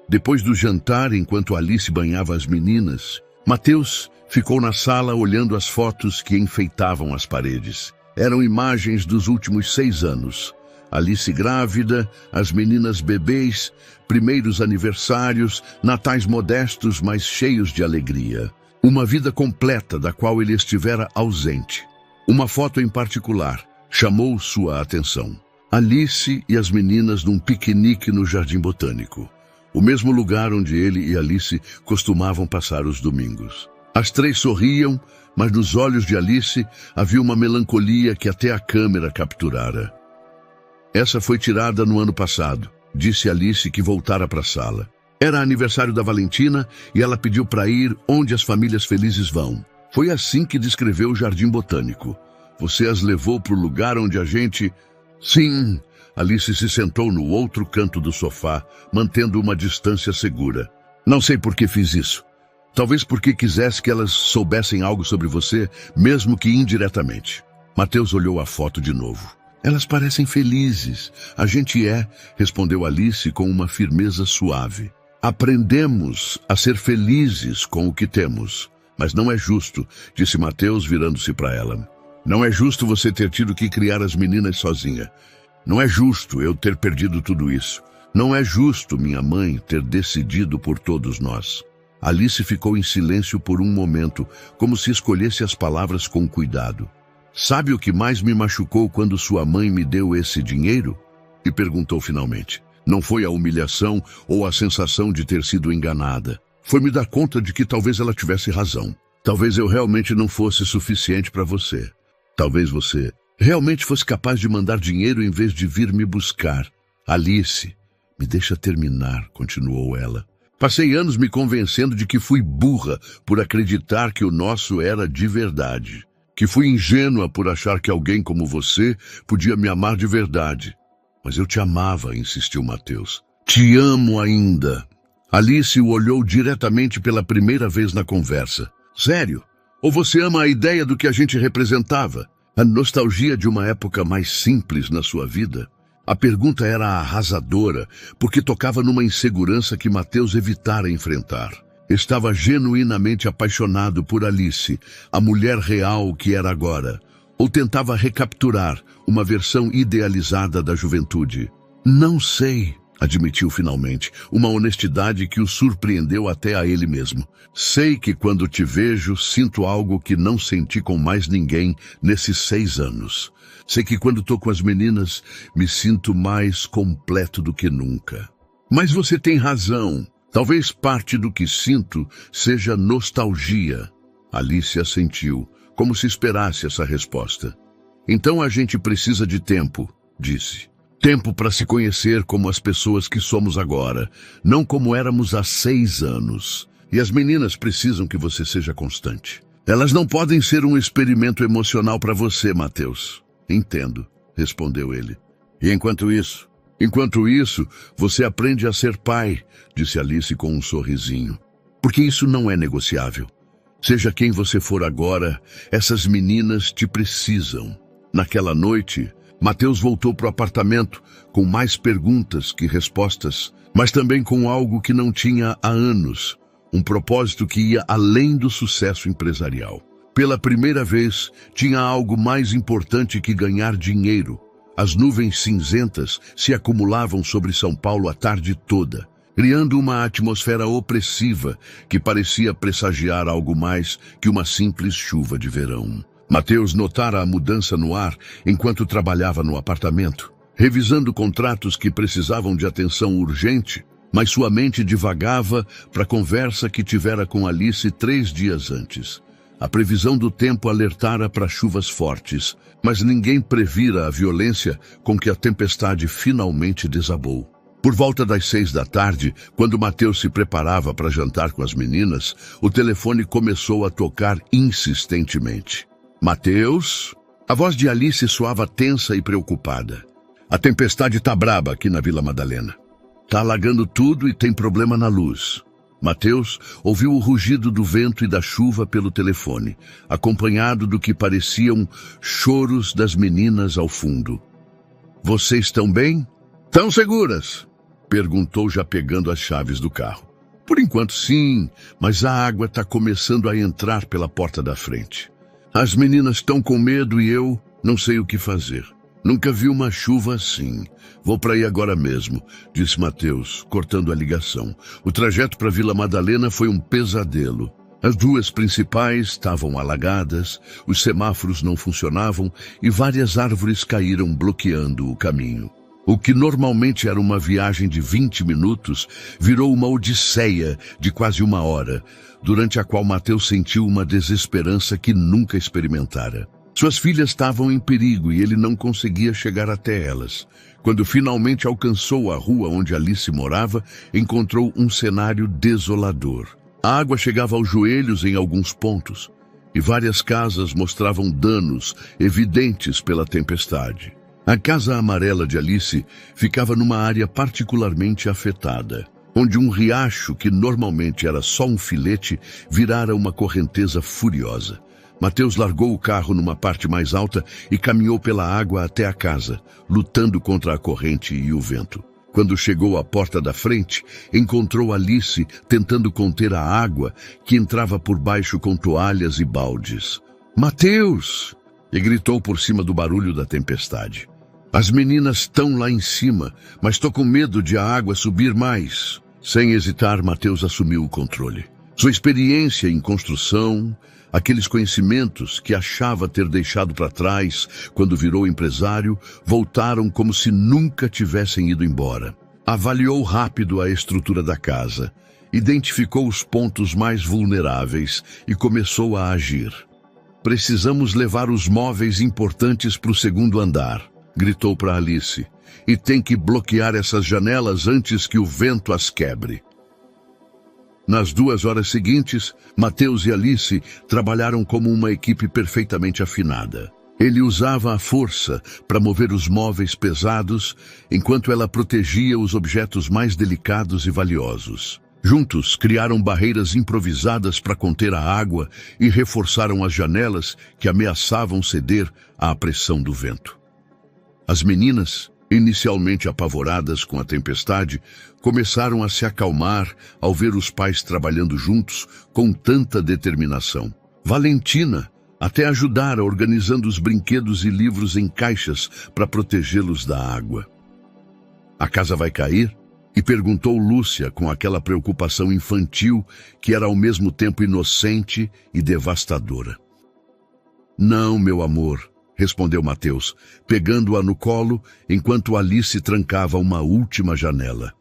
Depois do jantar, enquanto Alice banhava as meninas, Mateus ficou na sala olhando as fotos que enfeitavam as paredes. Eram imagens dos últimos 6 anos. Alice grávida, as meninas bebês, primeiros aniversários, natais modestos, mas cheios de alegria. Uma vida completa da qual ele estivera ausente. Uma foto em particular chamou sua atenção. Alice e as meninas num piquenique no Jardim Botânico. O mesmo lugar onde ele e Alice costumavam passar os domingos. As 3 sorriam, mas nos olhos de Alice havia uma melancolia que até a câmera capturara. Essa foi tirada no ano passado, disse Alice que voltara para a sala. Era aniversário da Valentina e ela pediu para ir onde as famílias felizes vão. Foi assim que descreveu o Jardim Botânico. Você as levou para o lugar onde a gente... Sim, Alice se sentou no outro canto do sofá, mantendo uma distância segura. Não sei por que fiz isso. Talvez porque quisesse que elas soubessem algo sobre você, mesmo que indiretamente. Mateus olhou a foto de novo. Elas parecem felizes. A gente é, respondeu Alice com uma firmeza suave. Aprendemos a ser felizes com o que temos. Mas não é justo, disse Mateus virando-se para ela. Não é justo você ter tido que criar as meninas sozinha. Não é justo eu ter perdido tudo isso. Não é justo minha mãe ter decidido por todos nós. Alice ficou em silêncio por um momento, como se escolhesse as palavras com cuidado. Sabe o que mais me machucou quando sua mãe me deu esse dinheiro? E perguntou finalmente. Não foi a humilhação ou a sensação de ter sido enganada. Foi me dar conta de que talvez ela tivesse razão. Talvez eu realmente não fosse suficiente para você. Talvez você realmente fosse capaz de mandar dinheiro em vez de vir me buscar. Alice, me deixa terminar, continuou ela. Passei anos me convencendo de que fui burra por acreditar que o nosso era de verdade. Que fui ingênua por achar que alguém como você podia me amar de verdade. Mas eu te amava, insistiu Mateus. Te amo ainda. Alice o olhou diretamente pela primeira vez na conversa. Sério? Ou você ama a ideia do que a gente representava? A nostalgia de uma época mais simples na sua vida? A pergunta era arrasadora, porque tocava numa insegurança que Mateus evitara enfrentar. Estava genuinamente apaixonado por Alice, a mulher real que era agora, ou tentava recapturar uma versão idealizada da juventude. Não sei, admitiu finalmente, uma honestidade que o surpreendeu até a ele mesmo. Sei que quando te vejo, sinto algo que não senti com mais ninguém nesses 6 anos. Sei que quando tô com as meninas, me sinto mais completo do que nunca. Mas você tem razão. Talvez parte do que sinto seja nostalgia. Alice assentiu, como se esperasse essa resposta. Então a gente precisa de tempo, disse. Tempo para se conhecer como as pessoas que somos agora, não como éramos há 6 anos. E as meninas precisam que você seja constante. Elas não podem ser um experimento emocional para você, Mateus. Entendo, respondeu ele. E enquanto isso, você aprende a ser pai, disse Alice com um sorrisinho. Porque isso não é negociável. Seja quem você for agora, essas meninas te precisam. Naquela noite, Mateus voltou para o apartamento com mais perguntas que respostas, mas também com algo que não tinha há anos, um propósito que ia além do sucesso empresarial. Pela primeira vez, tinha algo mais importante que ganhar dinheiro. As nuvens cinzentas se acumulavam sobre São Paulo a tarde toda, criando uma atmosfera opressiva que parecia pressagiar algo mais que uma simples chuva de verão. Mateus notara a mudança no ar enquanto trabalhava no apartamento, revisando contratos que precisavam de atenção urgente, mas sua mente divagava para a conversa que tivera com Alice 3 dias antes. A previsão do tempo alertara para chuvas fortes, mas ninguém previra a violência com que a tempestade finalmente desabou. Por volta das 6 da tarde, quando Mateus se preparava para jantar com as meninas, o telefone começou a tocar insistentemente. Mateus? A voz de Alice soava tensa e preocupada. A tempestade tá braba aqui na Vila Madalena. Tá alagando tudo e tem problema na luz. Mateus ouviu o rugido do vento e da chuva pelo telefone, acompanhado do que pareciam choros das meninas ao fundo. Vocês estão bem? Tão seguras? Perguntou já pegando as chaves do carro. Por enquanto sim, mas a água está começando a entrar pela porta da frente. As meninas estão com medo e eu não sei o que fazer. Nunca vi uma chuva assim. Vou para aí agora mesmo, disse Mateus, cortando a ligação. O trajeto para Vila Madalena foi um pesadelo. As ruas principais estavam alagadas, os semáforos não funcionavam e várias árvores caíram bloqueando o caminho. O que normalmente era uma viagem de 20 minutos virou uma odisseia de quase 1 hora, durante a qual Mateus sentiu uma desesperança que nunca experimentara. Suas filhas estavam em perigo e ele não conseguia chegar até elas. Quando finalmente alcançou a rua onde Alice morava, encontrou um cenário desolador. A água chegava aos joelhos em alguns pontos, e várias casas mostravam danos evidentes pela tempestade. A casa amarela de Alice ficava numa área particularmente afetada, onde um riacho que normalmente era só um filete virara uma correnteza furiosa. Mateus largou o carro numa parte mais alta e caminhou pela água até a casa, lutando contra a corrente e o vento. Quando chegou à porta da frente, encontrou Alice tentando conter a água que entrava por baixo com toalhas e baldes. "Mateus!" E gritou por cima do barulho da tempestade. "As meninas estão lá em cima, mas estou com medo de a água subir mais." Sem hesitar, Mateus assumiu o controle. Sua experiência em construção, aqueles conhecimentos que achava ter deixado para trás quando virou empresário, voltaram como se nunca tivessem ido embora. Avaliou rápido a estrutura da casa, identificou os pontos mais vulneráveis e começou a agir. "Precisamos levar os móveis importantes para o segundo andar", gritou para Alice. "E tem que bloquear essas janelas antes que o vento as quebre." Nas 2 horas seguintes, Mateus e Alice trabalharam como uma equipe perfeitamente afinada. Ele usava a força para mover os móveis pesados, enquanto ela protegia os objetos mais delicados e valiosos. Juntos, criaram barreiras improvisadas para conter a água e reforçaram as janelas que ameaçavam ceder à pressão do vento. As meninas, inicialmente apavoradas com a tempestade, começaram a se acalmar ao ver os pais trabalhando juntos com tanta determinação. Valentina até ajudara organizando os brinquedos e livros em caixas para protegê-los da água. "A casa vai cair?" E perguntou Lúcia com aquela preocupação infantil que era ao mesmo tempo inocente e devastadora. "Não, meu amor", respondeu Mateus, pegando-a no colo enquanto Alice trancava uma última janela.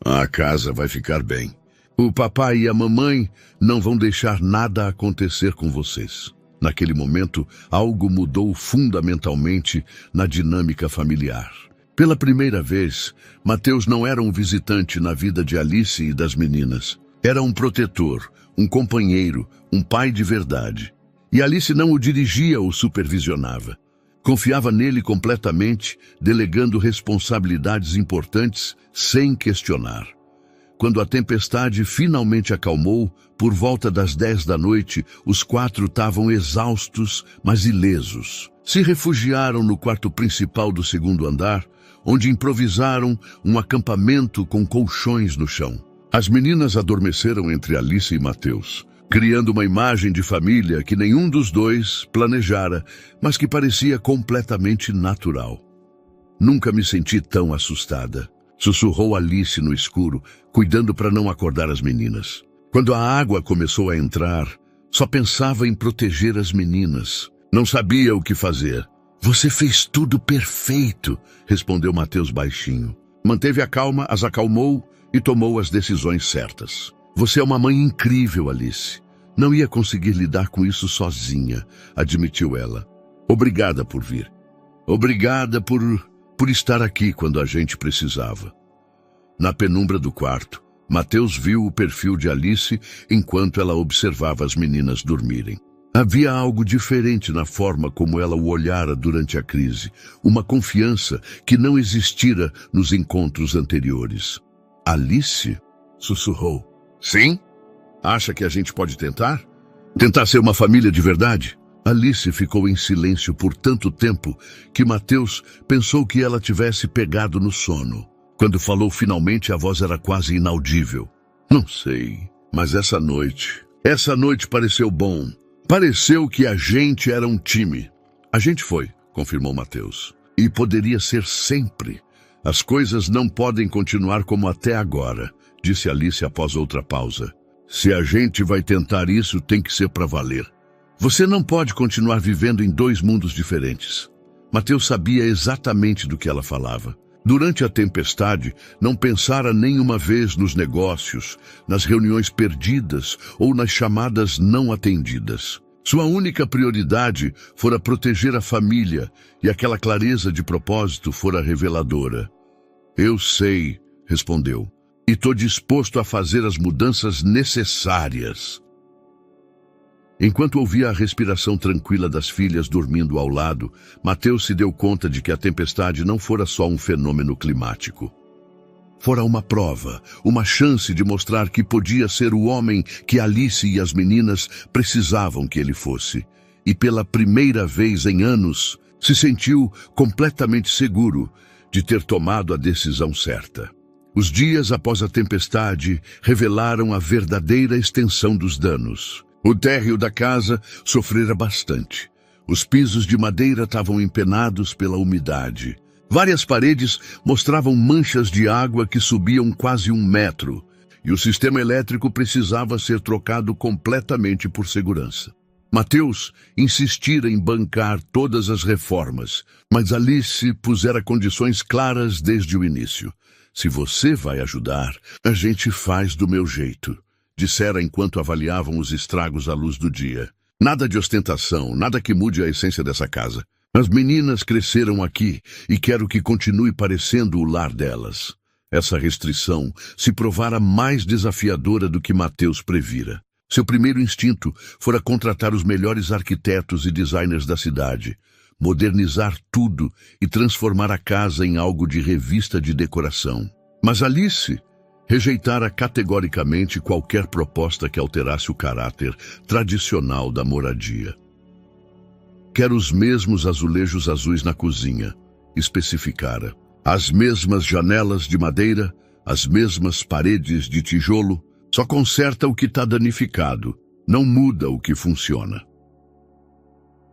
"A casa vai ficar bem. O papai e a mamãe não vão deixar nada acontecer com vocês." Naquele momento, algo mudou fundamentalmente na dinâmica familiar. Pela primeira vez, Mateus não era um visitante na vida de Alice e das meninas. Era um protetor, um companheiro, um pai de verdade. E Alice não o dirigia ou supervisionava. Confiava nele completamente, delegando responsabilidades importantes sem questionar. Quando a tempestade finalmente acalmou, por volta das 10 da noite, os 4 estavam exaustos, mas ilesos. Se refugiaram no quarto principal do segundo andar, onde improvisaram um acampamento com colchões no chão. As meninas adormeceram entre Alice e Mateus, criando uma imagem de família que nenhum dos dois planejara, mas que parecia completamente natural. "Nunca me senti tão assustada", sussurrou Alice no escuro, cuidando para não acordar as meninas. Quando a água começou a entrar, só pensava em proteger as meninas. Não sabia o que fazer. "Você fez tudo perfeito", respondeu Mateus baixinho. Manteve a calma, as acalmou e tomou as decisões certas. "Você é uma mãe incrível, Alice. Não ia conseguir lidar com isso sozinha", admitiu ela. "Obrigada por vir. Obrigada por estar aqui quando a gente precisava." Na penumbra do quarto, Mateus viu o perfil de Alice enquanto ela observava as meninas dormirem. Havia algo diferente na forma como ela o olhara durante a crise, uma confiança que não existira nos encontros anteriores. "Alice?" sussurrou. "Sim? Acha que a gente pode tentar? Tentar ser uma família de verdade?" Alice ficou em silêncio por tanto tempo que Mateus pensou que ela tivesse pegado no sono. Quando falou finalmente, a voz era quase inaudível. "Não sei, mas essa noite pareceu bom. Pareceu que a gente era um time." "A gente foi", confirmou Mateus. "E poderia ser sempre. As coisas não podem continuar como até agora", disse Alice após outra pausa. "Se a gente vai tentar isso, tem que ser para valer. Você não pode continuar vivendo em 2 mundos diferentes." Mateus sabia exatamente do que ela falava. Durante a tempestade, não pensara nenhuma vez nos negócios, nas reuniões perdidas ou nas chamadas não atendidas. Sua única prioridade fora proteger a família, e aquela clareza de propósito fora reveladora. "Eu sei", respondeu, "e estou disposto a fazer as mudanças necessárias." Enquanto ouvia a respiração tranquila das filhas dormindo ao lado, Mateus se deu conta de que a tempestade não fora só um fenômeno climático. Fora uma prova, uma chance de mostrar que podia ser o homem que Alice e as meninas precisavam que ele fosse. E pela primeira vez em anos, se sentiu completamente seguro de ter tomado a decisão certa. Os dias após a tempestade revelaram a verdadeira extensão dos danos. O térreo da casa sofrera bastante. Os pisos de madeira estavam empenados pela umidade. Várias paredes mostravam manchas de água que subiam quase 1 metro, e o sistema elétrico precisava ser trocado completamente por segurança. Mateus insistira em bancar todas as reformas, mas Alice pusera condições claras desde o início. Se você vai ajudar, a gente faz do meu jeito, dissera enquanto avaliavam os estragos à luz do dia. Nada de ostentação, nada que mude a essência dessa casa. As meninas cresceram aqui e quero que continue parecendo o lar delas. Essa restrição se provara mais desafiadora do que Mateus previra. Seu primeiro instinto fora contratar os melhores arquitetos e designers da cidade, modernizar tudo e transformar a casa em algo de revista de decoração. Mas Alice rejeitara categoricamente qualquer proposta que alterasse o caráter tradicional da moradia. Quero os mesmos azulejos azuis na cozinha, especificara. As mesmas janelas de madeira, as mesmas paredes de tijolo. Só conserta o que está danificado, não muda o que funciona.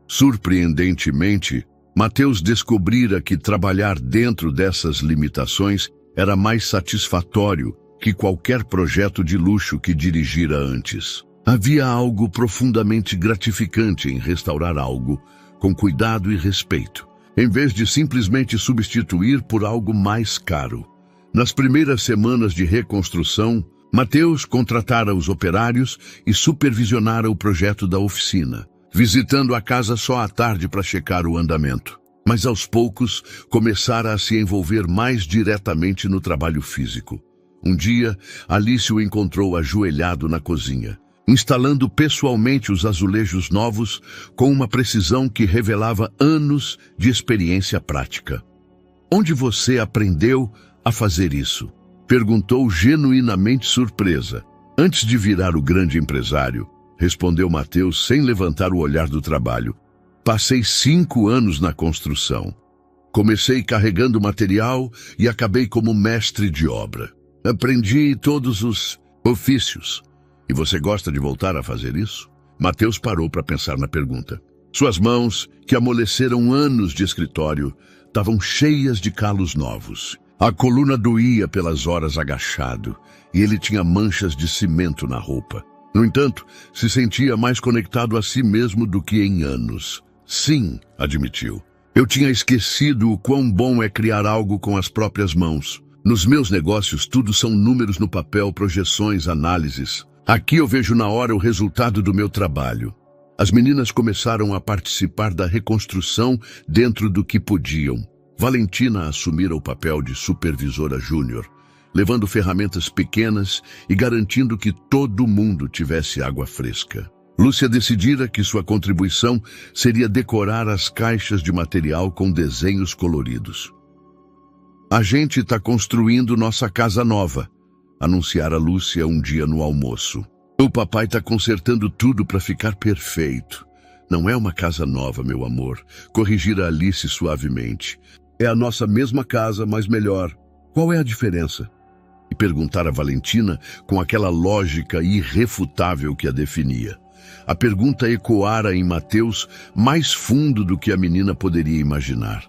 Surpreendentemente, Mateus descobrira que trabalhar dentro dessas limitações era mais satisfatório que qualquer projeto de luxo que dirigira antes. Havia algo profundamente gratificante em restaurar algo com cuidado e respeito, em vez de simplesmente substituir por algo mais caro. Nas primeiras semanas de reconstrução, Mateus contratara os operários e supervisionara o projeto da oficina, visitando a casa só à tarde para checar o andamento. Mas aos poucos começara a se envolver mais diretamente no trabalho físico. Um dia, Alice o encontrou ajoelhado na cozinha, instalando pessoalmente os azulejos novos com uma precisão que revelava anos de experiência prática. Onde você aprendeu a fazer isso? Perguntou genuinamente surpresa. Antes de virar o grande empresário, respondeu Mateus sem levantar o olhar do trabalho. Passei 5 anos na construção. Comecei carregando material e acabei como mestre de obra. Aprendi todos os ofícios. E você gosta de voltar a fazer isso? Mateus parou para pensar na pergunta. Suas mãos, que amoleceram anos de escritório, estavam cheias de calos novos. A coluna doía pelas horas agachado, e ele tinha manchas de cimento na roupa. No entanto, se sentia mais conectado a si mesmo do que em anos. Sim, admitiu. Eu tinha esquecido o quão bom é criar algo com as próprias mãos. Nos meus negócios, tudo são números no papel, projeções, análises. Aqui eu vejo na hora o resultado do meu trabalho. As meninas começaram a participar da reconstrução dentro do que podiam. Valentina assumira o papel de supervisora júnior, levando ferramentas pequenas e garantindo que todo mundo tivesse água fresca. Lúcia decidira que sua contribuição seria decorar as caixas de material com desenhos coloridos. A gente está construindo nossa casa nova, anunciara Lúcia um dia no almoço. O papai está consertando tudo para ficar perfeito. Não é uma casa nova, meu amor, corrigira Alice suavemente. É a nossa mesma casa, mas melhor. Qual é a diferença? E perguntara a Valentina com aquela lógica irrefutável que a definia. A pergunta ecoara em Mateus mais fundo do que a menina poderia imaginar.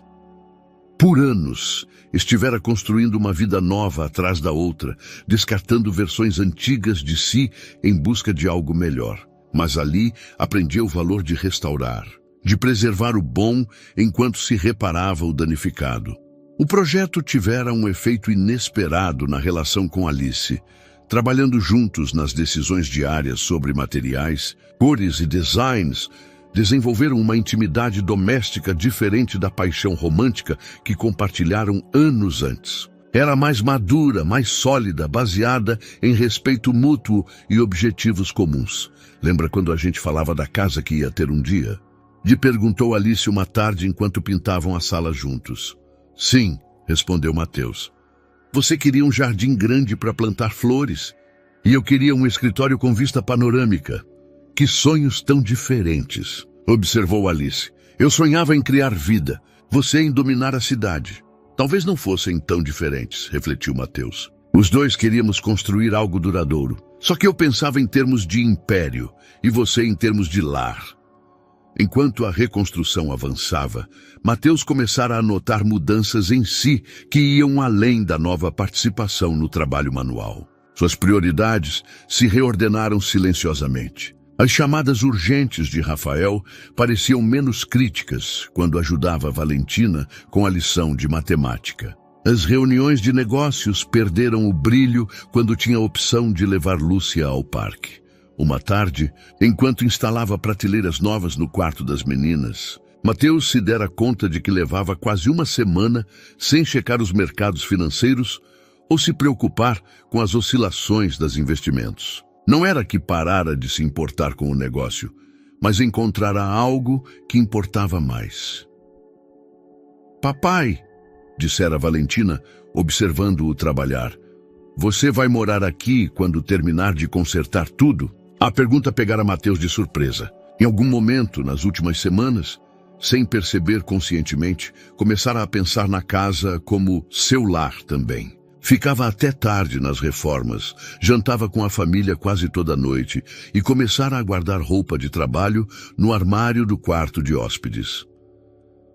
Por anos, estivera construindo uma vida nova atrás da outra, descartando versões antigas de si em busca de algo melhor. Mas ali aprendia o valor de restaurar, de preservar o bom enquanto se reparava o danificado. O projeto tivera um efeito inesperado na relação com Alice. Trabalhando juntos nas decisões diárias sobre materiais, cores e designs, desenvolveram uma intimidade doméstica diferente da paixão romântica que compartilharam anos antes. Era mais madura, mais sólida, baseada em respeito mútuo e objetivos comuns. Lembra quando a gente falava da casa que ia ter um dia? Lhe perguntou Alice uma tarde enquanto pintavam a sala juntos. Sim, respondeu Mateus. Você queria um jardim grande para plantar flores. E eu queria um escritório com vista panorâmica. Que sonhos tão diferentes, observou Alice. Eu sonhava em criar vida, você em dominar a cidade. Talvez não fossem tão diferentes, refletiu Mateus. Os dois queríamos construir algo duradouro. Só que eu pensava em termos de império e você em termos de lar. Enquanto a reconstrução avançava, Mateus começara a notar mudanças em si que iam além da nova participação no trabalho manual. Suas prioridades se reordenaram silenciosamente. As chamadas urgentes de Rafael pareciam menos críticas quando ajudava Valentina com a lição de matemática. As reuniões de negócios perderam o brilho quando tinha a opção de levar Lúcia ao parque. Uma tarde, enquanto instalava prateleiras novas no quarto das meninas, Mateus se dera conta de que levava quase uma semana sem checar os mercados financeiros ou se preocupar com as oscilações dos investimentos. Não era que parara de se importar com o negócio, mas encontrara algo que importava mais. Papai, dissera Valentina, observando-o trabalhar, você vai morar aqui quando terminar de consertar tudo? A pergunta pegara Mateus de surpresa. Em algum momento, nas últimas semanas, sem perceber conscientemente, começara a pensar na casa como seu lar também. Ficava até tarde nas reformas, jantava com a família quase toda noite e começara a guardar roupa de trabalho no armário do quarto de hóspedes.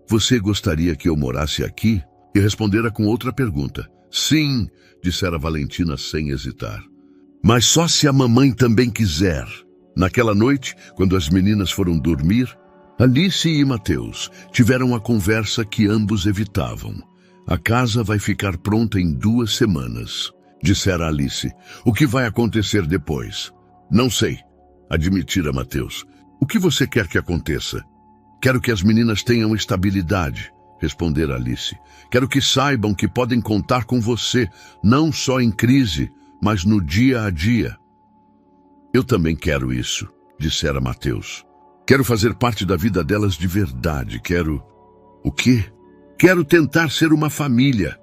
Você gostaria que eu morasse aqui? E respondera com outra pergunta. Sim, dissera Valentina sem hesitar. Mas só se a mamãe também quiser. Naquela noite, quando as meninas foram dormir, Alice e Mateus tiveram a conversa que ambos evitavam. A casa vai ficar pronta em 2 semanas, dissera Alice. O que vai acontecer depois? Não sei, admitira Mateus. O que você quer que aconteça? Quero que as meninas tenham estabilidade, respondera Alice. Quero que saibam que podem contar com você, não só em crise, mas no dia a dia. Eu também quero isso, dissera Mateus. Quero fazer parte da vida delas de verdade. Quero... O quê? Quero tentar ser uma família.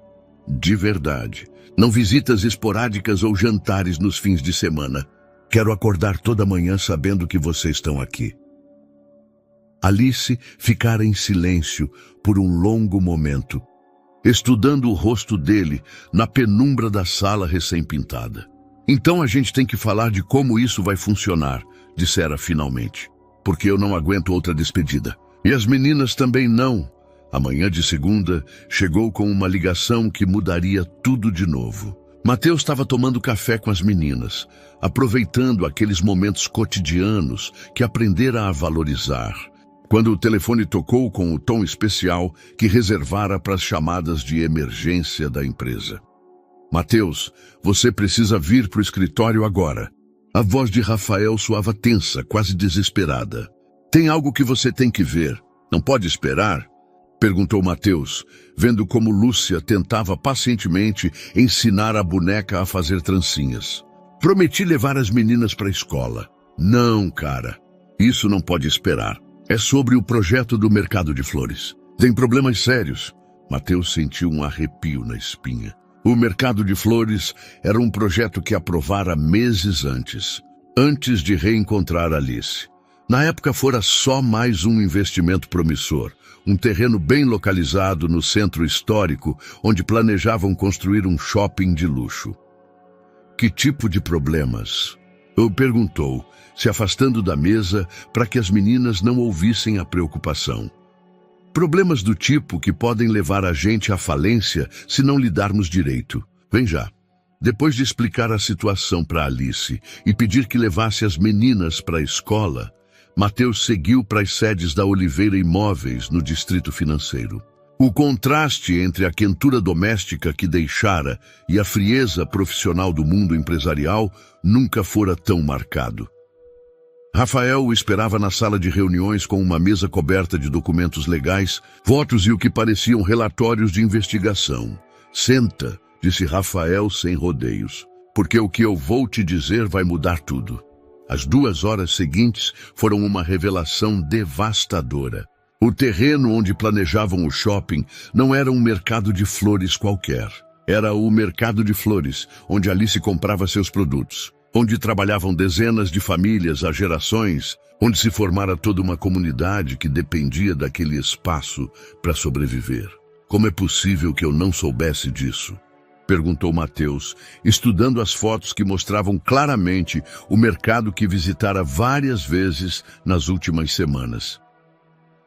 De verdade. Não visitas esporádicas ou jantares nos fins de semana. Quero acordar toda manhã sabendo que vocês estão aqui. Alice ficara em silêncio por um longo momento, estudando o rosto dele na penumbra da sala recém-pintada. Então a gente tem que falar de como isso vai funcionar, dissera finalmente, porque eu não aguento outra despedida. E as meninas também não. A manhã de segunda chegou com uma ligação que mudaria tudo de novo. Mateus estava tomando café com as meninas, aproveitando aqueles momentos cotidianos que aprendera a valorizar, quando o telefone tocou com o tom especial que reservara para as chamadas de emergência da empresa. Mateus, você precisa vir para o escritório agora. A voz de Rafael soava tensa, quase desesperada. Tem algo que você tem que ver. Não pode esperar? Perguntou Mateus, vendo como Lúcia tentava pacientemente ensinar a boneca a fazer trancinhas. Prometi levar as meninas para a escola. Não, cara. Isso não pode esperar. É sobre o projeto do mercado de flores. Tem problemas sérios. Mateus sentiu um arrepio na espinha. O mercado de flores era um projeto que aprovara meses antes de reencontrar Alice. Na época fora só mais um investimento promissor, um terreno bem localizado no centro histórico, onde planejavam construir um shopping de luxo. Que tipo de problemas? Eu perguntou, se afastando da mesa para que as meninas não ouvissem a preocupação. Problemas do tipo que podem levar a gente à falência se não lidarmos direito. Vem já. Depois de explicar a situação para Alice e pedir que levasse as meninas para a escola, Mateus seguiu para as sedes da Oliveira Imóveis no Distrito Financeiro. O contraste entre a quentura doméstica que deixara e a frieza profissional do mundo empresarial nunca fora tão marcado. Rafael o esperava na sala de reuniões com uma mesa coberta de documentos legais, votos e o que pareciam relatórios de investigação. Senta, disse Rafael sem rodeios, porque o que eu vou te dizer vai mudar tudo. As 2 horas seguintes foram uma revelação devastadora. O terreno onde planejavam o shopping não era um mercado de flores qualquer. Era o mercado de flores, onde Alice comprava seus produtos, onde trabalhavam dezenas de famílias há gerações, onde se formara toda uma comunidade que dependia daquele espaço para sobreviver. Como é possível que eu não soubesse disso? Perguntou Mateus, estudando as fotos que mostravam claramente o mercado que visitara várias vezes nas últimas semanas.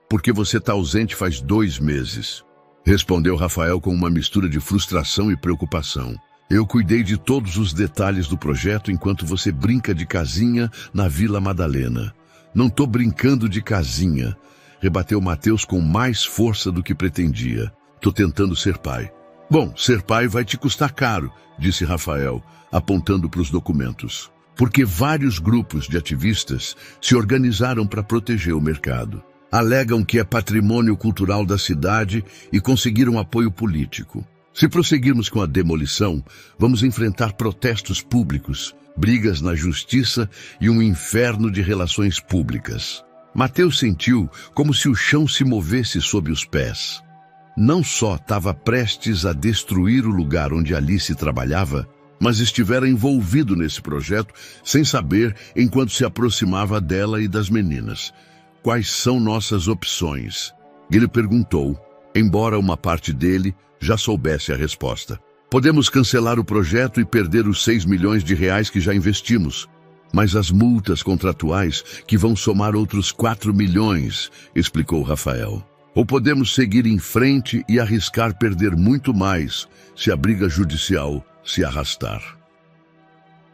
Porque você está ausente faz 2 meses, respondeu Rafael com uma mistura de frustração e preocupação. Eu cuidei de todos os detalhes do projeto enquanto você brinca de casinha na Vila Madalena. Não estou brincando de casinha, rebateu Mateus com mais força do que pretendia. Estou tentando ser pai. Bom, ser pai vai te custar caro, disse Rafael, apontando para os documentos. Porque vários grupos de ativistas se organizaram para proteger o mercado. Alegam que é patrimônio cultural da cidade e conseguiram apoio político. Se prosseguirmos com a demolição, vamos enfrentar protestos públicos, brigas na justiça e um inferno de relações públicas. Mateus sentiu como se o chão se movesse sob os pés. Não só estava prestes a destruir o lugar onde Alice trabalhava, mas estivera envolvido nesse projeto sem saber enquanto se aproximava dela e das meninas. Quais são nossas opções? Ele perguntou, embora uma parte dele já soubesse a resposta. Podemos cancelar o projeto e perder os 6 milhões de reais que já investimos, mas as multas contratuais que vão somar outros 4 milhões, explicou Rafael. Ou podemos seguir em frente e arriscar perder muito mais se a briga judicial se arrastar.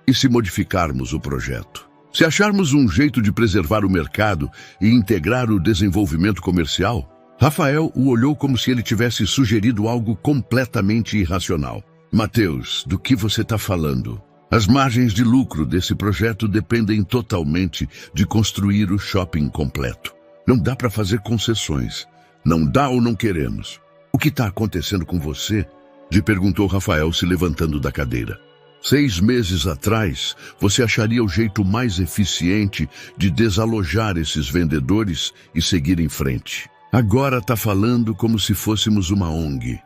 E se modificarmos o projeto? Se acharmos um jeito de preservar o mercado e integrar o desenvolvimento comercial? Rafael o olhou como se ele tivesse sugerido algo completamente irracional. Mateus, do que você está falando? As margens de lucro desse projeto dependem totalmente de construir o shopping completo. Não dá para fazer concessões. Não dá ou não queremos. O que está acontecendo com você? lhe perguntou Rafael, se levantando da cadeira. 6 meses atrás, você acharia o jeito mais eficiente de desalojar esses vendedores e seguir em frente. Agora está falando como se fôssemos uma ONG.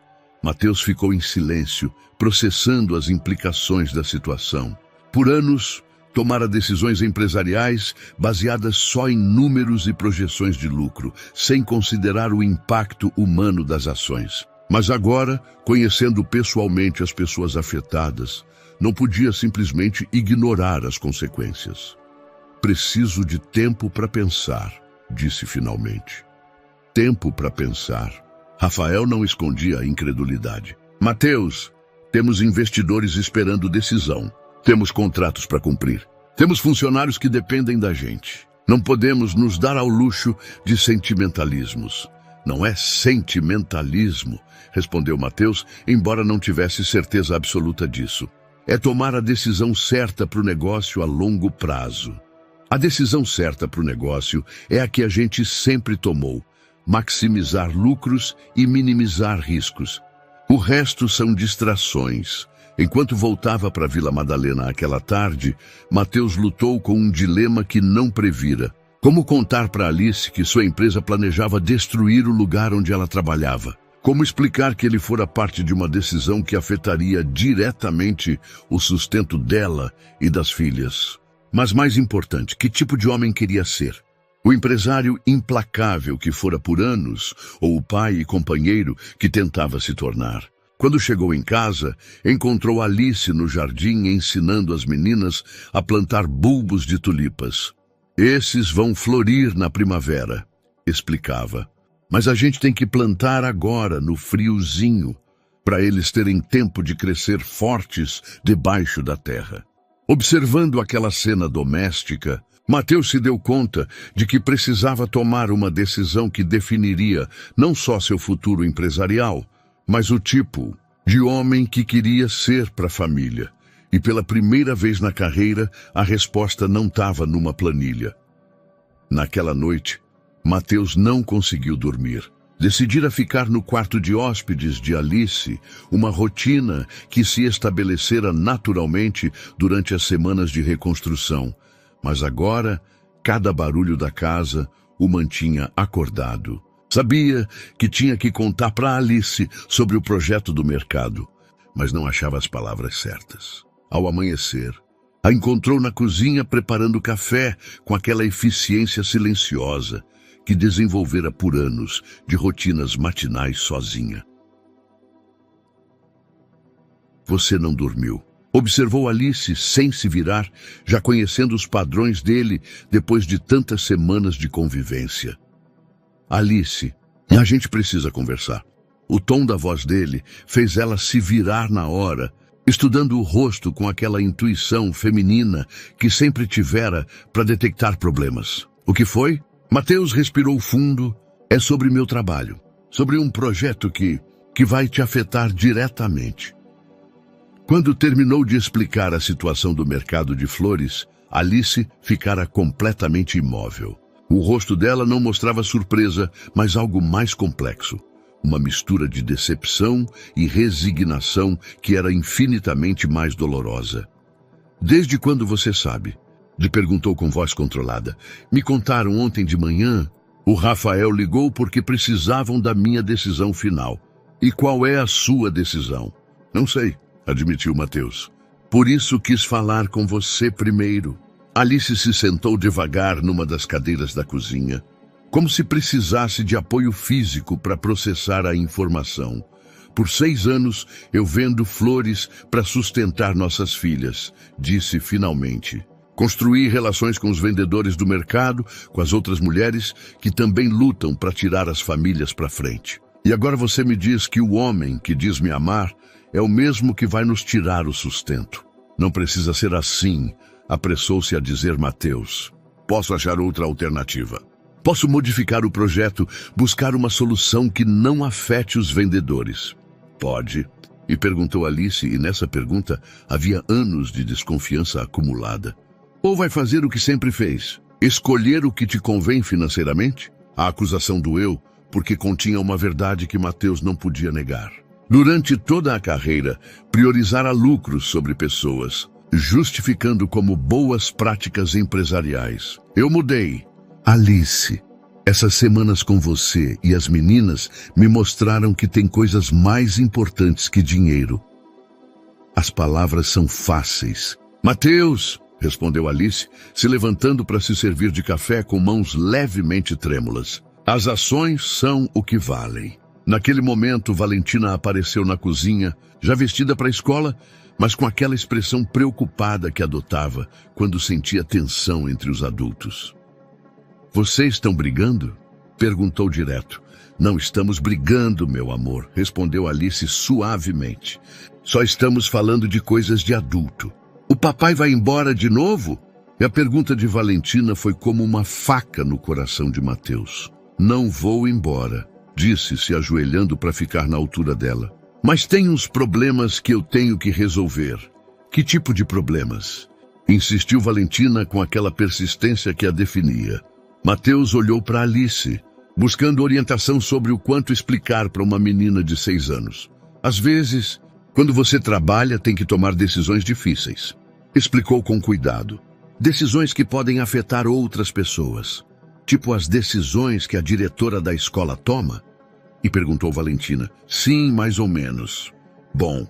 Mateus ficou em silêncio, processando as implicações da situação. Por anos, tomara decisões empresariais baseadas só em números e projeções de lucro, sem considerar o impacto humano das ações. Mas agora, conhecendo pessoalmente as pessoas afetadas, não podia simplesmente ignorar as consequências. Preciso de tempo para pensar, disse finalmente. Tempo para pensar. Rafael não escondia a incredulidade. Mateus, temos investidores esperando decisão. Temos contratos para cumprir. Temos funcionários que dependem da gente. Não podemos nos dar ao luxo de sentimentalismos. Não é sentimentalismo, respondeu Mateus, embora não tivesse certeza absoluta disso. É tomar a decisão certa para o negócio a longo prazo. A decisão certa para o negócio é a que a gente sempre tomou: maximizar lucros e minimizar riscos. O resto são distrações. Enquanto voltava para Vila Madalena aquela tarde, Mateus lutou com um dilema que não previra. Como contar para Alice que sua empresa planejava destruir o lugar onde ela trabalhava? Como explicar que ele fora parte de uma decisão que afetaria diretamente o sustento dela e das filhas? Mas mais importante, que tipo de homem queria ser? O empresário implacável que fora por anos, ou o pai e companheiro que tentava se tornar? Quando chegou em casa, encontrou Alice no jardim ensinando as meninas a plantar bulbos de tulipas. Esses vão florir na primavera, explicava. Mas a gente tem que plantar agora, no friozinho, para eles terem tempo de crescer fortes debaixo da terra. Observando aquela cena doméstica, Mateus se deu conta de que precisava tomar uma decisão que definiria não só seu futuro empresarial, mas o tipo de homem que queria ser para a família. E pela primeira vez na carreira, a resposta não estava numa planilha. Naquela noite, Mateus não conseguiu dormir. Decidira ficar no quarto de hóspedes de Alice, uma rotina que se estabelecera naturalmente durante as semanas de reconstrução. Mas agora, cada barulho da casa o mantinha acordado. Sabia que tinha que contar para Alice sobre o projeto do mercado, mas não achava as palavras certas. Ao amanhecer, a encontrou na cozinha preparando café com aquela eficiência silenciosa que desenvolvera por anos de rotinas matinais sozinha. Você não dormiu. Observou Alice sem se virar, já conhecendo os padrões dele depois de tantas semanas de convivência. Alice, a gente precisa conversar. O tom da voz dele fez ela se virar na hora, estudando o rosto com aquela intuição feminina que sempre tivera para detectar problemas. O que foi? Mateus respirou fundo. É sobre meu trabalho, sobre um projeto que vai te afetar diretamente. Quando terminou de explicar a situação do mercado de flores, Alice ficara completamente imóvel. O rosto dela não mostrava surpresa, mas algo mais complexo. Uma mistura de decepção e resignação que era infinitamente mais dolorosa. Desde quando você sabe? Lhe perguntou com voz controlada. Me contaram ontem de manhã. O Rafael ligou porque precisavam da minha decisão final. E qual é a sua decisão? Não sei, admitiu Mateus. Por isso quis falar com você primeiro. Alice se sentou devagar numa das cadeiras da cozinha, como se precisasse de apoio físico para processar a informação. Por 6 anos eu vendo flores para sustentar nossas filhas, disse finalmente. Construí relações com os vendedores do mercado, com as outras mulheres que também lutam para tirar as famílias para frente. E agora você me diz que o homem que diz me amar é o mesmo que vai nos tirar o sustento. Não precisa ser assim, apressou-se a dizer Mateus. Posso achar outra alternativa. Posso modificar o projeto, buscar uma solução que não afete os vendedores. Pode. E perguntou Alice, e nessa pergunta havia anos de desconfiança acumulada. Ou vai fazer o que sempre fez? Escolher o que te convém financeiramente? A acusação doeu, porque continha uma verdade que Mateus não podia negar. Durante toda a carreira, priorizara lucros sobre pessoas, justificando como boas práticas empresariais. Eu mudei. Alice, essas semanas com você e as meninas me mostraram que tem coisas mais importantes que dinheiro. As palavras são fáceis. Mateus, respondeu Alice, se levantando para se servir de café com mãos levemente trêmulas. As ações são o que valem. Naquele momento, Valentina apareceu na cozinha, já vestida para a escola, mas com aquela expressão preocupada que adotava quando sentia tensão entre os adultos. Vocês estão brigando? Perguntou direto. Não estamos brigando, meu amor, respondeu Alice suavemente. Só estamos falando de coisas de adulto. O papai vai embora de novo? E a pergunta de Valentina foi como uma faca no coração de Mateus. Não vou embora, disse, se ajoelhando para ficar na altura dela. Mas tem uns problemas que eu tenho que resolver. Que tipo de problemas? Insistiu Valentina com aquela persistência que a definia. Mateus olhou para Alice, buscando orientação sobre o quanto explicar para uma menina de 6 anos. Às vezes, quando você trabalha, tem que tomar decisões difíceis. Explicou com cuidado. Decisões que podem afetar outras pessoas. Tipo as decisões que a diretora da escola toma? E perguntou Valentina. Sim, mais ou menos. Bom,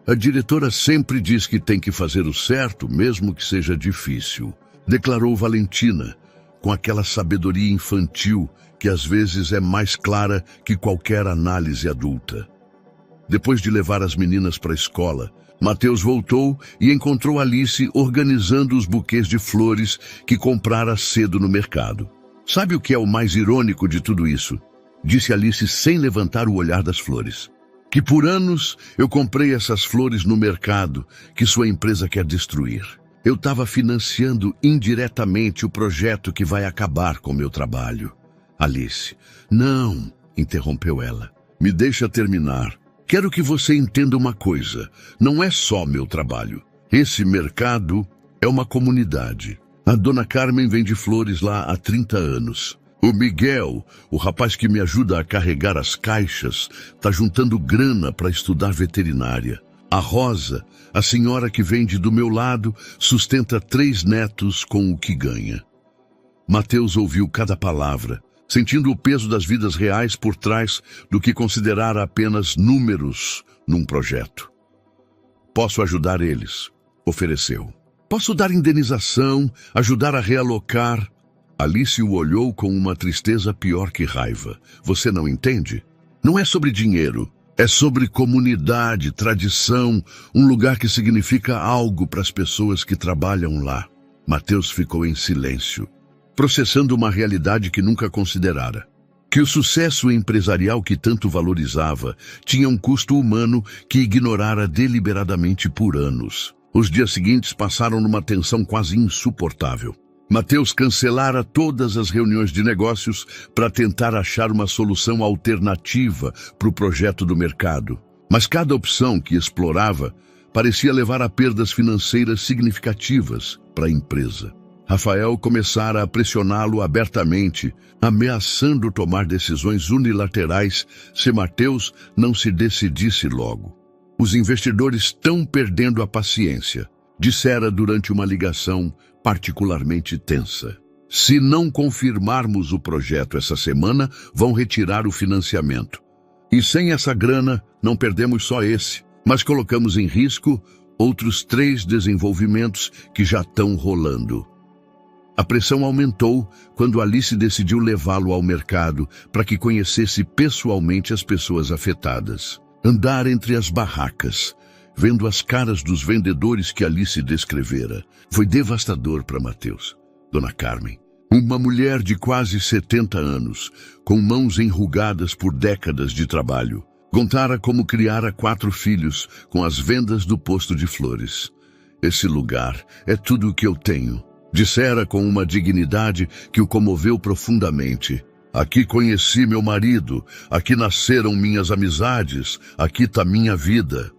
a diretora sempre diz que tem que fazer o certo, mesmo que seja difícil. Declarou Valentina, com aquela sabedoria infantil que às vezes é mais clara que qualquer análise adulta. Depois de levar as meninas para a escola, Mateus voltou e encontrou Alice organizando os buquês de flores que comprara cedo no mercado. Sabe o que é o mais irônico de tudo isso? Disse Alice sem levantar o olhar das flores. Que por anos eu comprei essas flores no mercado que sua empresa quer destruir. Eu estava financiando indiretamente o projeto que vai acabar com meu trabalho. Alice, não, interrompeu ela. Me deixa terminar. Quero que você entenda uma coisa. Não é só meu trabalho. Esse mercado é uma comunidade. A dona Carmen vende flores lá há 30 anos. O Miguel, o rapaz que me ajuda a carregar as caixas, tá juntando grana para estudar veterinária. A Rosa, a senhora que vende do meu lado, sustenta 3 netos com o que ganha. Mateus ouviu cada palavra, sentindo o peso das vidas reais por trás do que considerara apenas números num projeto. Posso ajudar eles, ofereceu. Posso dar indenização, ajudar a realocar. Alice o olhou com uma tristeza pior que raiva. Você não entende? Não é sobre dinheiro. É sobre comunidade, tradição, um lugar que significa algo para as pessoas que trabalham lá. Mateus ficou em silêncio, processando uma realidade que nunca considerara. Que o sucesso empresarial que tanto valorizava tinha um custo humano que ignorara deliberadamente por anos. Os dias seguintes passaram numa tensão quase insuportável. Mateus cancelara todas as reuniões de negócios para tentar achar uma solução alternativa para o projeto do mercado. Mas cada opção que explorava parecia levar a perdas financeiras significativas para a empresa. Rafael começara a pressioná-lo abertamente, ameaçando tomar decisões unilaterais se Mateus não se decidisse logo. Os investidores estão perdendo a paciência, dissera durante uma ligação particularmente tensa. Se não confirmarmos o projeto essa semana, vão retirar o financiamento. E sem essa grana, não perdemos só esse, mas colocamos em risco outros 3 desenvolvimentos que já estão rolando. A pressão aumentou quando Alice decidiu levá-lo ao mercado para que conhecesse pessoalmente as pessoas afetadas. Andar entre as barracas, vendo as caras dos vendedores que Alice descrevera, foi devastador para Mateus. Dona Carmen, uma mulher de quase 70 anos, com mãos enrugadas por décadas de trabalho, contara como criara 4 filhos com as vendas do posto de flores. Esse lugar é tudo o que eu tenho, dissera com uma dignidade que o comoveu profundamente. Aqui conheci meu marido, aqui nasceram minhas amizades, aqui está minha vida.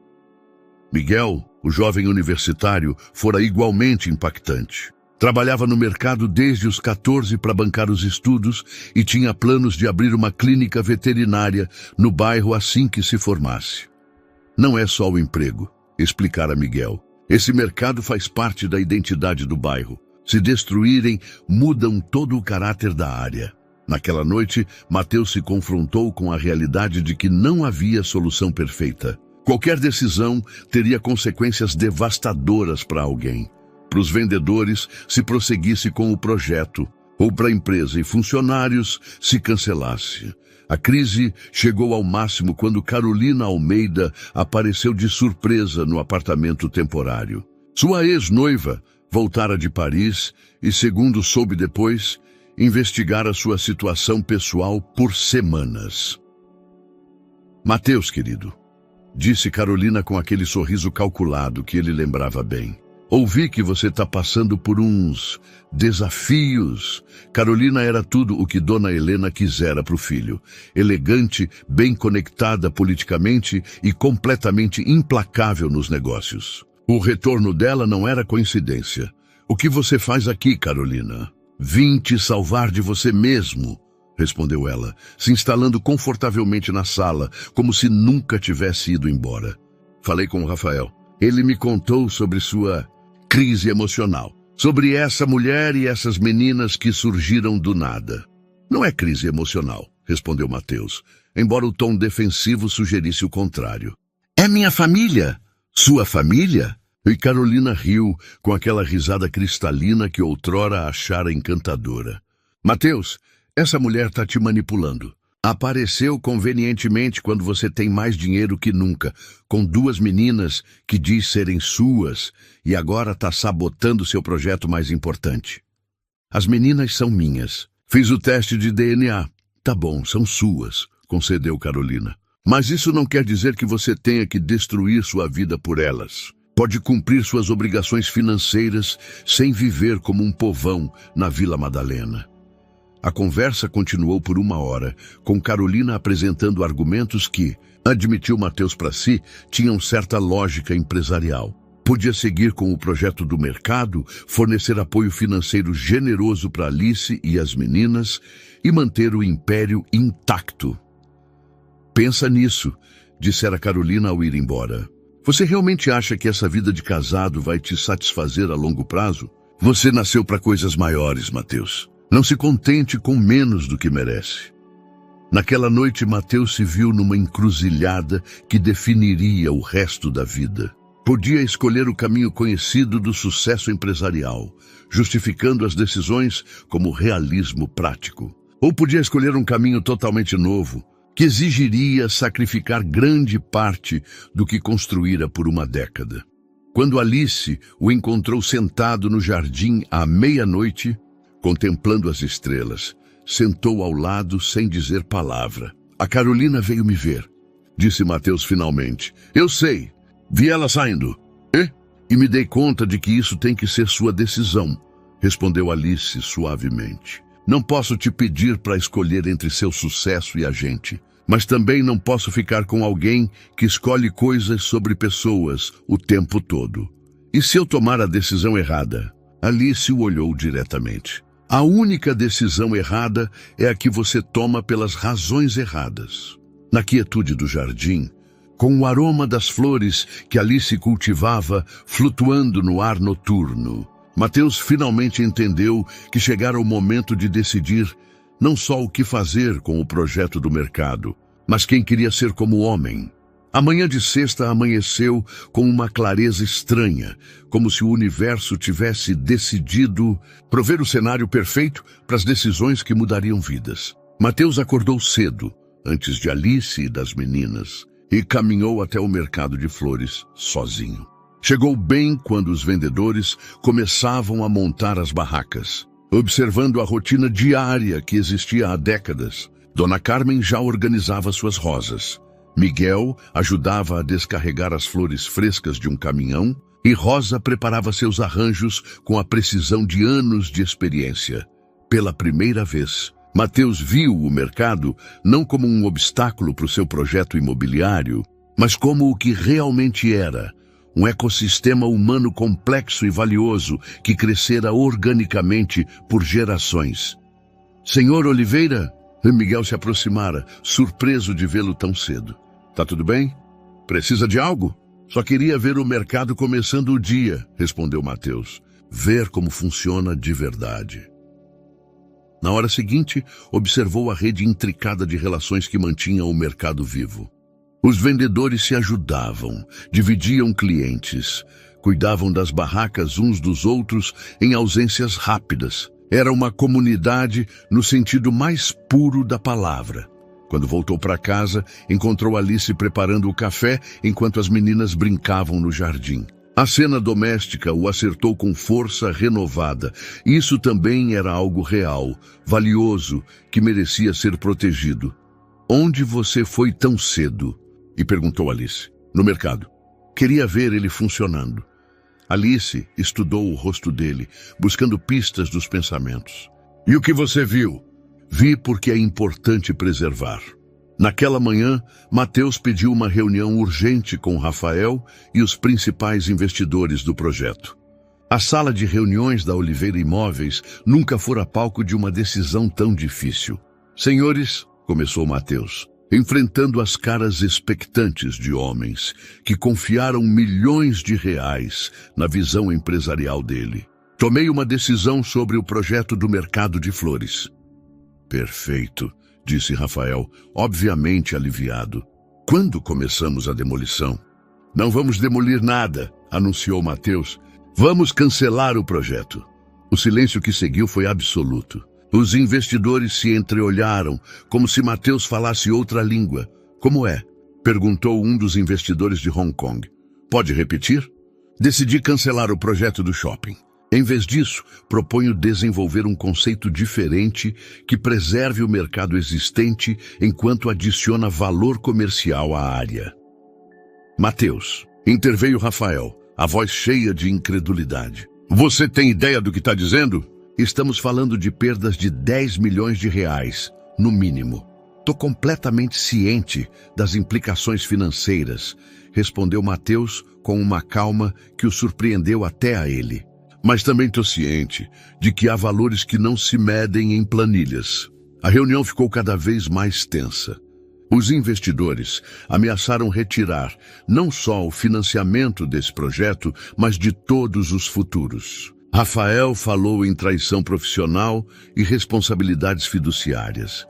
Miguel, o jovem universitário, fora igualmente impactante. Trabalhava no mercado desde os 14 para bancar os estudos e tinha planos de abrir uma clínica veterinária no bairro assim que se formasse. Não é só o emprego, explicara Miguel. Esse mercado faz parte da identidade do bairro. Se destruírem, mudam todo o caráter da área. Naquela noite, Mateus se confrontou com a realidade de que não havia solução perfeita. Qualquer decisão teria consequências devastadoras para alguém. Para os vendedores, se prosseguisse com o projeto, ou para a empresa e funcionários, se cancelasse. A crise chegou ao máximo quando Carolina Almeida apareceu de surpresa no apartamento temporário. Sua ex-noiva voltara de Paris e, segundo soube depois, investigara sua situação pessoal por semanas. Mateus, querido, disse Carolina com aquele sorriso calculado que ele lembrava bem. Ouvi que você está passando por uns desafios. Carolina era tudo o que Dona Helena quisera para o filho. Elegante, bem conectada politicamente e completamente implacável nos negócios. O retorno dela não era coincidência. O que você faz aqui, Carolina? Vim te salvar de você mesmo, respondeu ela, se instalando confortavelmente na sala, como se nunca tivesse ido embora. Falei com o Rafael. Ele me contou sobre sua crise emocional, sobre essa mulher e essas meninas que surgiram do nada. Não é crise emocional, respondeu Mateus, embora o tom defensivo sugerisse o contrário. É minha família. Sua família? E Carolina riu com aquela risada cristalina que outrora achara encantadora. Mateus, essa mulher está te manipulando. Apareceu convenientemente quando você tem mais dinheiro que nunca, com 2 meninas que diz serem suas e agora está sabotando seu projeto mais importante. As meninas são minhas. Fiz o teste de DNA. Tá bom, são suas, concedeu Carolina. Mas isso não quer dizer que você tenha que destruir sua vida por elas. Pode cumprir suas obrigações financeiras sem viver como um povão na Vila Madalena. A conversa continuou por 1 hora, com Carolina apresentando argumentos que, admitiu Mateus para si, tinham certa lógica empresarial. Podia seguir com o projeto do mercado, fornecer apoio financeiro generoso para Alice e as meninas e manter o império intacto. Pensa nisso, dissera Carolina ao ir embora. Você realmente acha que essa vida de casado vai te satisfazer a longo prazo? Você nasceu para coisas maiores, Mateus. Não se contente com menos do que merece. Naquela noite, Mateus se viu numa encruzilhada que definiria o resto da vida. Podia escolher o caminho conhecido do sucesso empresarial, justificando as decisões como realismo prático. Ou podia escolher um caminho totalmente novo, que exigiria sacrificar grande parte do que construíra por uma década. Quando Alice o encontrou sentado no jardim à meia-noite, contemplando as estrelas, sentou ao lado sem dizer palavra. A Carolina veio me ver, disse Mateus finalmente. Eu sei. Vi ela saindo. E me dei conta de que isso tem que ser sua decisão, respondeu Alice suavemente. Não posso te pedir para escolher entre seu sucesso e a gente, mas também não posso ficar com alguém que escolhe coisas sobre pessoas o tempo todo. E se eu tomar a decisão errada? Alice o olhou diretamente. A única decisão errada é a que você toma pelas razões erradas. Na quietude do jardim, com o aroma das flores que Alice cultivava flutuando no ar noturno, Mateus finalmente entendeu que chegara o momento de decidir não só o que fazer com o projeto do mercado, mas quem queria ser como homem. A manhã de sexta amanheceu com uma clareza estranha, como se o universo tivesse decidido prover o cenário perfeito para as decisões que mudariam vidas. Mateus acordou cedo, antes de Alice e das meninas, e caminhou até o mercado de flores sozinho. Chegou bem quando os vendedores começavam a montar as barracas. Observando a rotina diária que existia há décadas, Dona Carmen já organizava suas rosas. Miguel ajudava a descarregar as flores frescas de um caminhão e Rosa preparava seus arranjos com a precisão de anos de experiência. Pela primeira vez, Mateus viu o mercado não como um obstáculo para o seu projeto imobiliário, mas como o que realmente era, um ecossistema humano complexo e valioso que crescera organicamente por gerações. Senhor Oliveira? Miguel se aproximara, surpreso de vê-lo tão cedo. Tá tudo bem? Precisa de algo? Só queria ver o mercado começando o dia, respondeu Mateus. Ver como funciona de verdade. Na hora seguinte, observou a rede intricada de relações que mantinha o mercado vivo. Os vendedores se ajudavam, dividiam clientes, cuidavam das barracas uns dos outros em ausências rápidas. Era uma comunidade no sentido mais puro da palavra. Quando voltou para casa, encontrou Alice preparando o café enquanto as meninas brincavam no jardim. A cena doméstica o acertou com força renovada. Isso também era algo real, valioso, que merecia ser protegido. Onde você foi tão cedo? E perguntou Alice. No mercado. Queria ver ele funcionando. Alice estudou o rosto dele, buscando pistas dos pensamentos. E o que você viu? Vi porque é importante preservar. Naquela manhã, Mateus pediu uma reunião urgente com Rafael e os principais investidores do projeto. A sala de reuniões da Oliveira Imóveis nunca fora palco de uma decisão tão difícil. Senhores, começou Mateus, enfrentando as caras expectantes de homens que confiaram milhões de reais na visão empresarial dele. Tomei uma decisão sobre o projeto do mercado de flores. Perfeito, disse Rafael, obviamente aliviado. Quando começamos a demolição? Não vamos demolir nada, anunciou Mateus. Vamos cancelar o projeto. O silêncio que seguiu foi absoluto. Os investidores se entreolharam, como se Mateus falasse outra língua. Como é? Perguntou um dos investidores de Hong Kong. Pode repetir? Decidi cancelar o projeto do shopping. Em vez disso, proponho desenvolver um conceito diferente que preserve o mercado existente enquanto adiciona valor comercial à área. Mateus, interveio Rafael, a voz cheia de incredulidade. Você tem ideia do que está dizendo? Estamos falando de perdas de 10 milhões de reais, no mínimo. Tô completamente ciente das implicações financeiras, respondeu Mateus com uma calma que o surpreendeu até a ele. Mas também tô ciente de que há valores que não se medem em planilhas. A reunião ficou cada vez mais tensa. Os investidores ameaçaram retirar não só o financiamento desse projeto, mas de todos os futuros. Rafael falou em traição profissional e responsabilidades fiduciárias.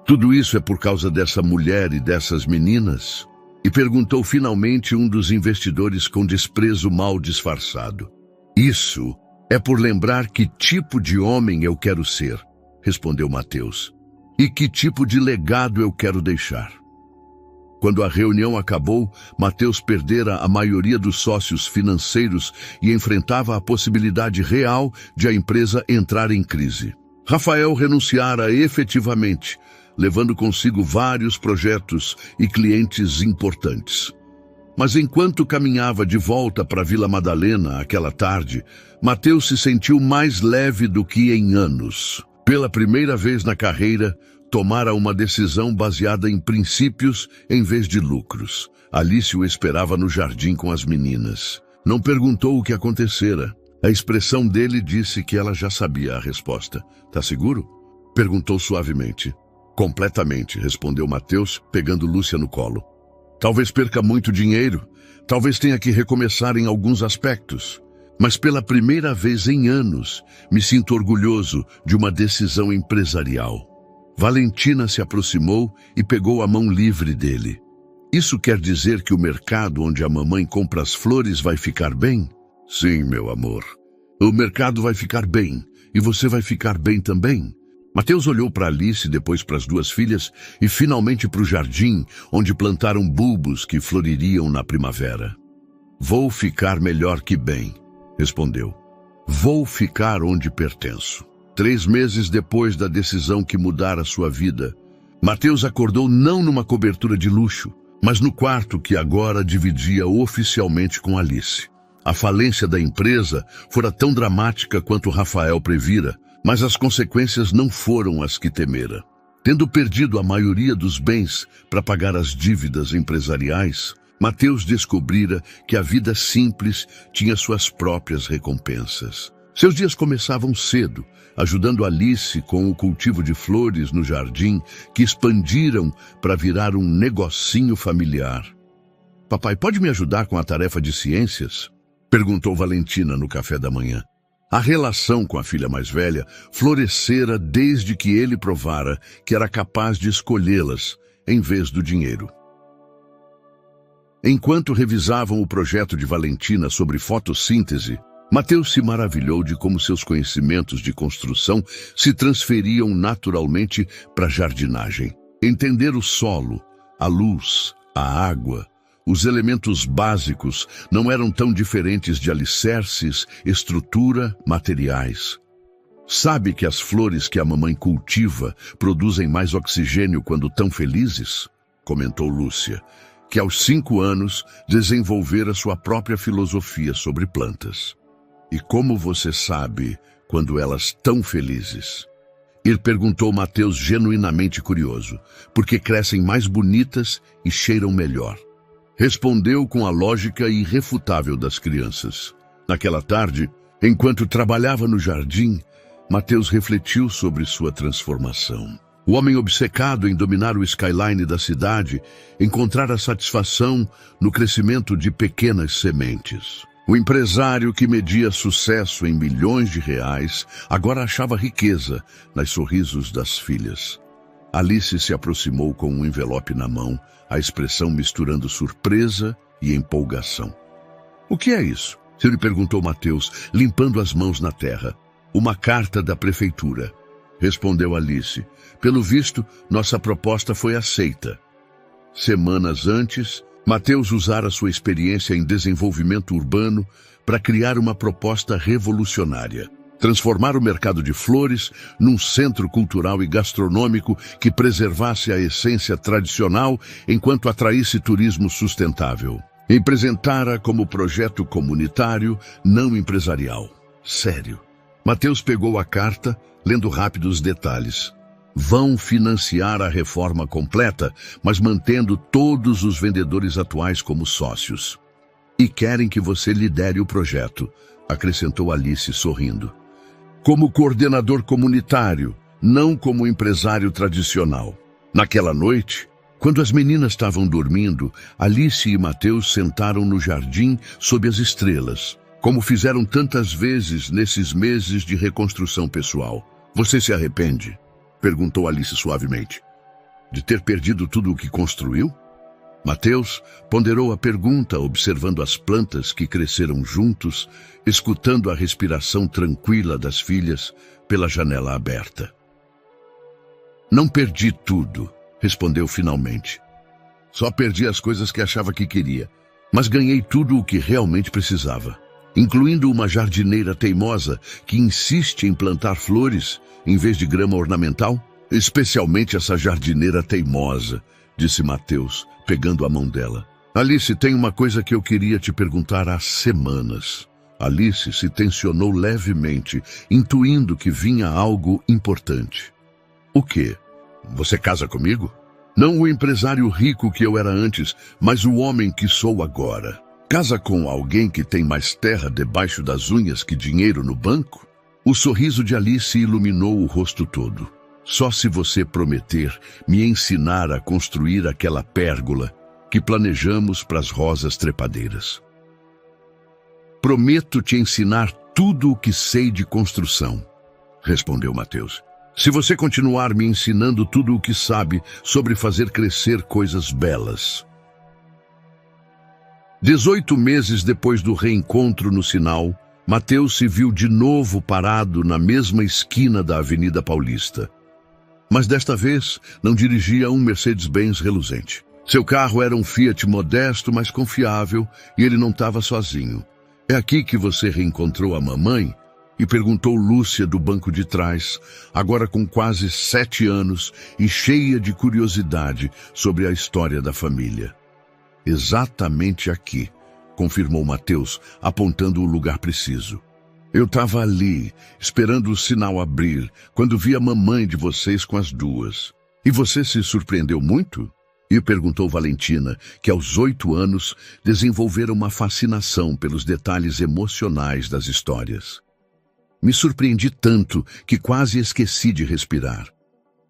Tudo isso é por causa dessa mulher e dessas meninas? E perguntou finalmente um dos investidores com desprezo mal disfarçado. Isso é por lembrar que tipo de homem eu quero ser, respondeu Mateus. E que tipo de legado eu quero deixar. Quando a reunião acabou, Mateus perdera a maioria dos sócios financeiros e enfrentava a possibilidade real de a empresa entrar em crise. Rafael renunciara efetivamente, levando consigo vários projetos e clientes importantes. Mas enquanto caminhava de volta para Vila Madalena aquela tarde, Mateus se sentiu mais leve do que em anos. Pela primeira vez na carreira, tomara uma decisão baseada em princípios em vez de lucros. Alice o esperava no jardim com as meninas. Não perguntou o que acontecera. A expressão dele disse que ela já sabia a resposta. Tá seguro? Perguntou suavemente. Completamente, respondeu Mateus, pegando Lúcia no colo. Talvez perca muito dinheiro, talvez tenha que recomeçar em alguns aspectos. Mas pela primeira vez em anos, me sinto orgulhoso de uma decisão empresarial. Valentina se aproximou e pegou a mão livre dele. Isso quer dizer que o mercado onde a mamãe compra as flores vai ficar bem? Sim, meu amor. O mercado vai ficar bem, e você vai ficar bem também. Mateus olhou para Alice, depois para as duas filhas e finalmente para o jardim, onde plantaram bulbos que floririam na primavera. Vou ficar melhor que bem, respondeu. Vou ficar onde pertenço. 3 meses depois da decisão que mudara sua vida, Mateus acordou não numa cobertura de luxo, mas no quarto que agora dividia oficialmente com Alice. A falência da empresa fora tão dramática quanto Rafael previra, mas as consequências não foram as que temera. Tendo perdido a maioria dos bens para pagar as dívidas empresariais, Mateus descobrira que a vida simples tinha suas próprias recompensas. Seus dias começavam cedo, ajudando Alice com o cultivo de flores no jardim, que expandiram para virar um negocinho familiar. Papai, pode me ajudar com a tarefa de ciências? Perguntou Valentina no café da manhã. A relação com a filha mais velha florescera desde que ele provara que era capaz de escolhê-las em vez do dinheiro. Enquanto revisavam o projeto de Valentina sobre fotossíntese, Mateus se maravilhou de como seus conhecimentos de construção se transferiam naturalmente para a jardinagem. Entender o solo, a luz, a água, os elementos básicos não eram tão diferentes de alicerces, estrutura, materiais. Sabe que as flores que a mamãe cultiva produzem mais oxigênio quando tão felizes? Comentou Lúcia, que aos 5 anos desenvolvera sua própria filosofia sobre plantas. E como você sabe quando elas tão felizes? Ele perguntou Mateus genuinamente curioso, porque crescem mais bonitas e cheiram melhor. Respondeu com a lógica irrefutável das crianças. Naquela tarde, enquanto trabalhava no jardim, Mateus refletiu sobre sua transformação. O homem obcecado em dominar o skyline da cidade encontrara satisfação no crescimento de pequenas sementes. O empresário que media sucesso em milhões de reais agora achava riqueza nos sorrisos das filhas. Alice se aproximou com um envelope na mão, a expressão misturando surpresa e empolgação. O que é isso? Se lhe perguntou Mateus, limpando as mãos na terra. Uma carta da prefeitura. Respondeu Alice. Pelo visto, nossa proposta foi aceita. Semanas antes, Mateus usara sua experiência em desenvolvimento urbano para criar uma proposta revolucionária. Transformar o mercado de flores num centro cultural e gastronômico que preservasse a essência tradicional enquanto atraísse turismo sustentável. Apresentara como projeto comunitário, não empresarial. Sério. Mateus pegou a carta, lendo rápido os detalhes. Vão financiar a reforma completa, mas mantendo todos os vendedores atuais como sócios. E querem que você lidere o projeto, acrescentou Alice sorrindo. Como coordenador comunitário, não como empresário tradicional. Naquela noite, quando as meninas estavam dormindo, Alice e Mateus sentaram no jardim sob as estrelas, como fizeram tantas vezes nesses meses de reconstrução pessoal. Você se arrepende? Perguntou Alice suavemente. De ter perdido tudo o que construiu? Mateus ponderou a pergunta, observando as plantas que cresceram juntos, escutando a respiração tranquila das filhas pela janela aberta. Não perdi tudo, respondeu finalmente. Só perdi as coisas que achava que queria, mas ganhei tudo o que realmente precisava, incluindo uma jardineira teimosa que insiste em plantar flores em vez de grama ornamental. Especialmente essa jardineira teimosa, disse Mateus, pegando a mão dela. Alice, tem uma coisa que eu queria te perguntar há semanas. Alice se tensionou levemente, intuindo que vinha algo importante. O quê? Você casa comigo? Não o empresário rico que eu era antes, mas o homem que sou agora. Casa com alguém que tem mais terra debaixo das unhas que dinheiro no banco? O sorriso de Alice iluminou o rosto todo. Só se você prometer me ensinar a construir aquela pérgola que planejamos para as rosas trepadeiras. Prometo te ensinar tudo o que sei de construção, respondeu Mateus. Se você continuar me ensinando tudo o que sabe sobre fazer crescer coisas belas. 18 meses depois do reencontro no Sinal, Mateus se viu de novo parado na mesma esquina da Avenida Paulista. Mas desta vez não dirigia um Mercedes-Benz reluzente. Seu carro era um Fiat modesto, mas confiável, e ele não estava sozinho. É aqui que você reencontrou a mamãe? E perguntou Lúcia do banco de trás, agora com quase 7 anos e cheia de curiosidade sobre a história da família. Exatamente aqui, confirmou Mateus, apontando o lugar preciso. Eu estava ali, esperando o sinal abrir, quando vi a mamãe de vocês com as duas. E você se surpreendeu muito? E perguntou Valentina, que aos 8 anos desenvolvera uma fascinação pelos detalhes emocionais das histórias. Me surpreendi tanto que quase esqueci de respirar,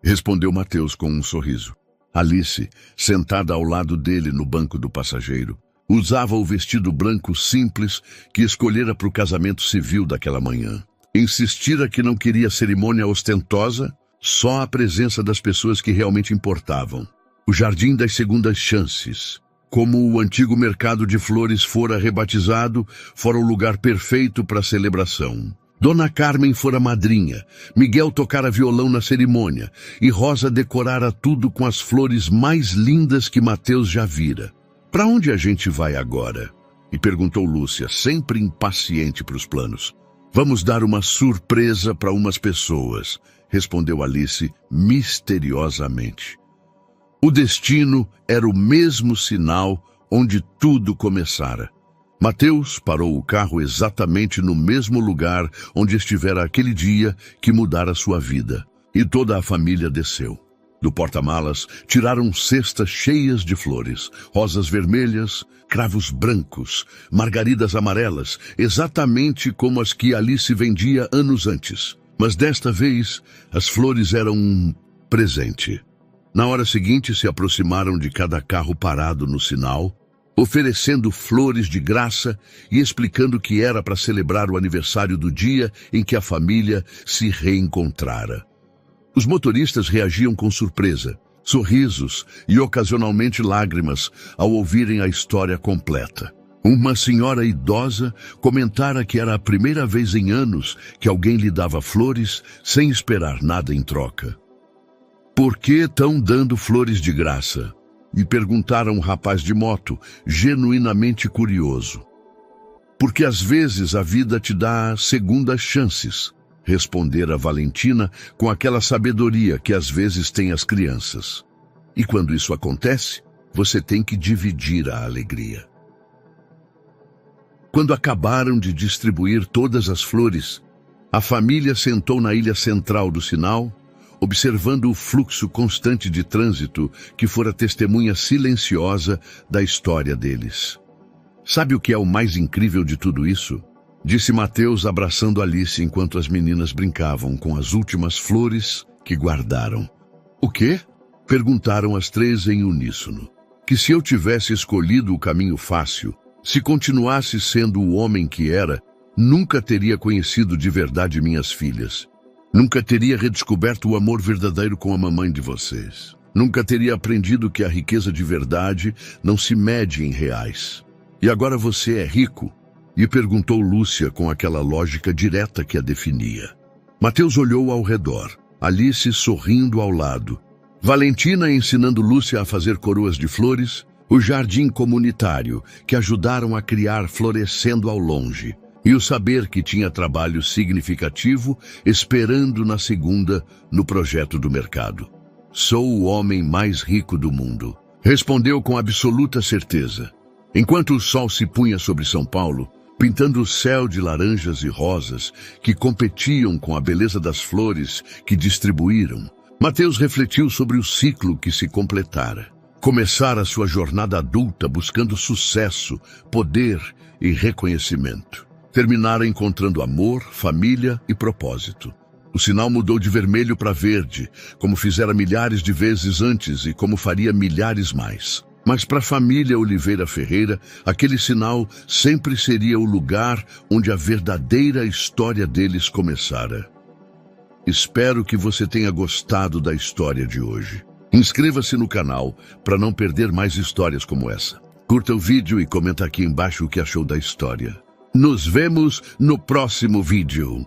respondeu Mateus com um sorriso. Alice, sentada ao lado dele no banco do passageiro, usava o vestido branco simples que escolhera para o casamento civil daquela manhã. Insistira que não queria cerimônia ostentosa, só a presença das pessoas que realmente importavam. O Jardim das Segundas Chances, como o antigo mercado de flores fora rebatizado, fora o lugar perfeito para a celebração. Dona Carmen fora madrinha, Miguel tocara violão na cerimônia e Rosa decorara tudo com as flores mais lindas que Mateus já vira. Para onde a gente vai agora? E perguntou Lúcia, sempre impaciente para os planos. Vamos dar uma surpresa para umas pessoas, respondeu Alice misteriosamente. O destino era o mesmo sinal onde tudo começara. Mateus parou o carro exatamente no mesmo lugar onde estivera aquele dia que mudara sua vida, e toda a família desceu. Do porta-malas, tiraram cestas cheias de flores, rosas vermelhas, cravos brancos, margaridas amarelas, exatamente como as que Alice vendia anos antes. Mas desta vez, as flores eram um presente. Na hora seguinte, se aproximaram de cada carro parado no sinal, oferecendo flores de graça e explicando que era para celebrar o aniversário do dia em que a família se reencontrara. Os motoristas reagiam com surpresa, sorrisos e ocasionalmente lágrimas ao ouvirem a história completa. Uma senhora idosa comentara que era a primeira vez em anos que alguém lhe dava flores sem esperar nada em troca. Por que estão dando flores de graça? E perguntaram um rapaz de moto, genuinamente curioso. Porque às vezes a vida te dá segundas chances, respondera Valentina com aquela sabedoria que às vezes tem as crianças. E quando isso acontece, você tem que dividir a alegria. Quando acabaram de distribuir todas as flores, a família sentou na ilha central do sinal, observando o fluxo constante de trânsito que fora testemunha silenciosa da história deles. Sabe o que é o mais incrível de tudo isso? Disse Mateus, abraçando Alice enquanto as meninas brincavam com as últimas flores que guardaram. O quê? Perguntaram as três em uníssono. Que se eu tivesse escolhido o caminho fácil, se continuasse sendo o homem que era, nunca teria conhecido de verdade minhas filhas. Nunca teria redescoberto o amor verdadeiro com a mamãe de vocês. Nunca teria aprendido que a riqueza de verdade não se mede em reais. E agora você é rico? E perguntou Lúcia com aquela lógica direta que a definia. Mateus olhou ao redor, Alice sorrindo ao lado, Valentina ensinando Lúcia a fazer coroas de flores, o jardim comunitário que ajudaram a criar florescendo ao longe, e o saber que tinha trabalho significativo esperando na segunda no projeto do mercado. Sou o homem mais rico do mundo, respondeu com absoluta certeza. Enquanto o sol se punha sobre São Paulo, pintando o céu de laranjas e rosas que competiam com a beleza das flores que distribuíram, Mateus refletiu sobre o ciclo que se completara. Começara sua jornada adulta buscando sucesso, poder e reconhecimento. Terminara encontrando amor, família e propósito. O sinal mudou de vermelho para verde, como fizera milhares de vezes antes e como faria milhares mais. Mas para a família Oliveira Ferreira, aquele sinal sempre seria o lugar onde a verdadeira história deles começara. Espero que você tenha gostado da história de hoje. Inscreva-se no canal para não perder mais histórias como essa. Curta o vídeo e comenta aqui embaixo o que achou da história. Nos vemos no próximo vídeo.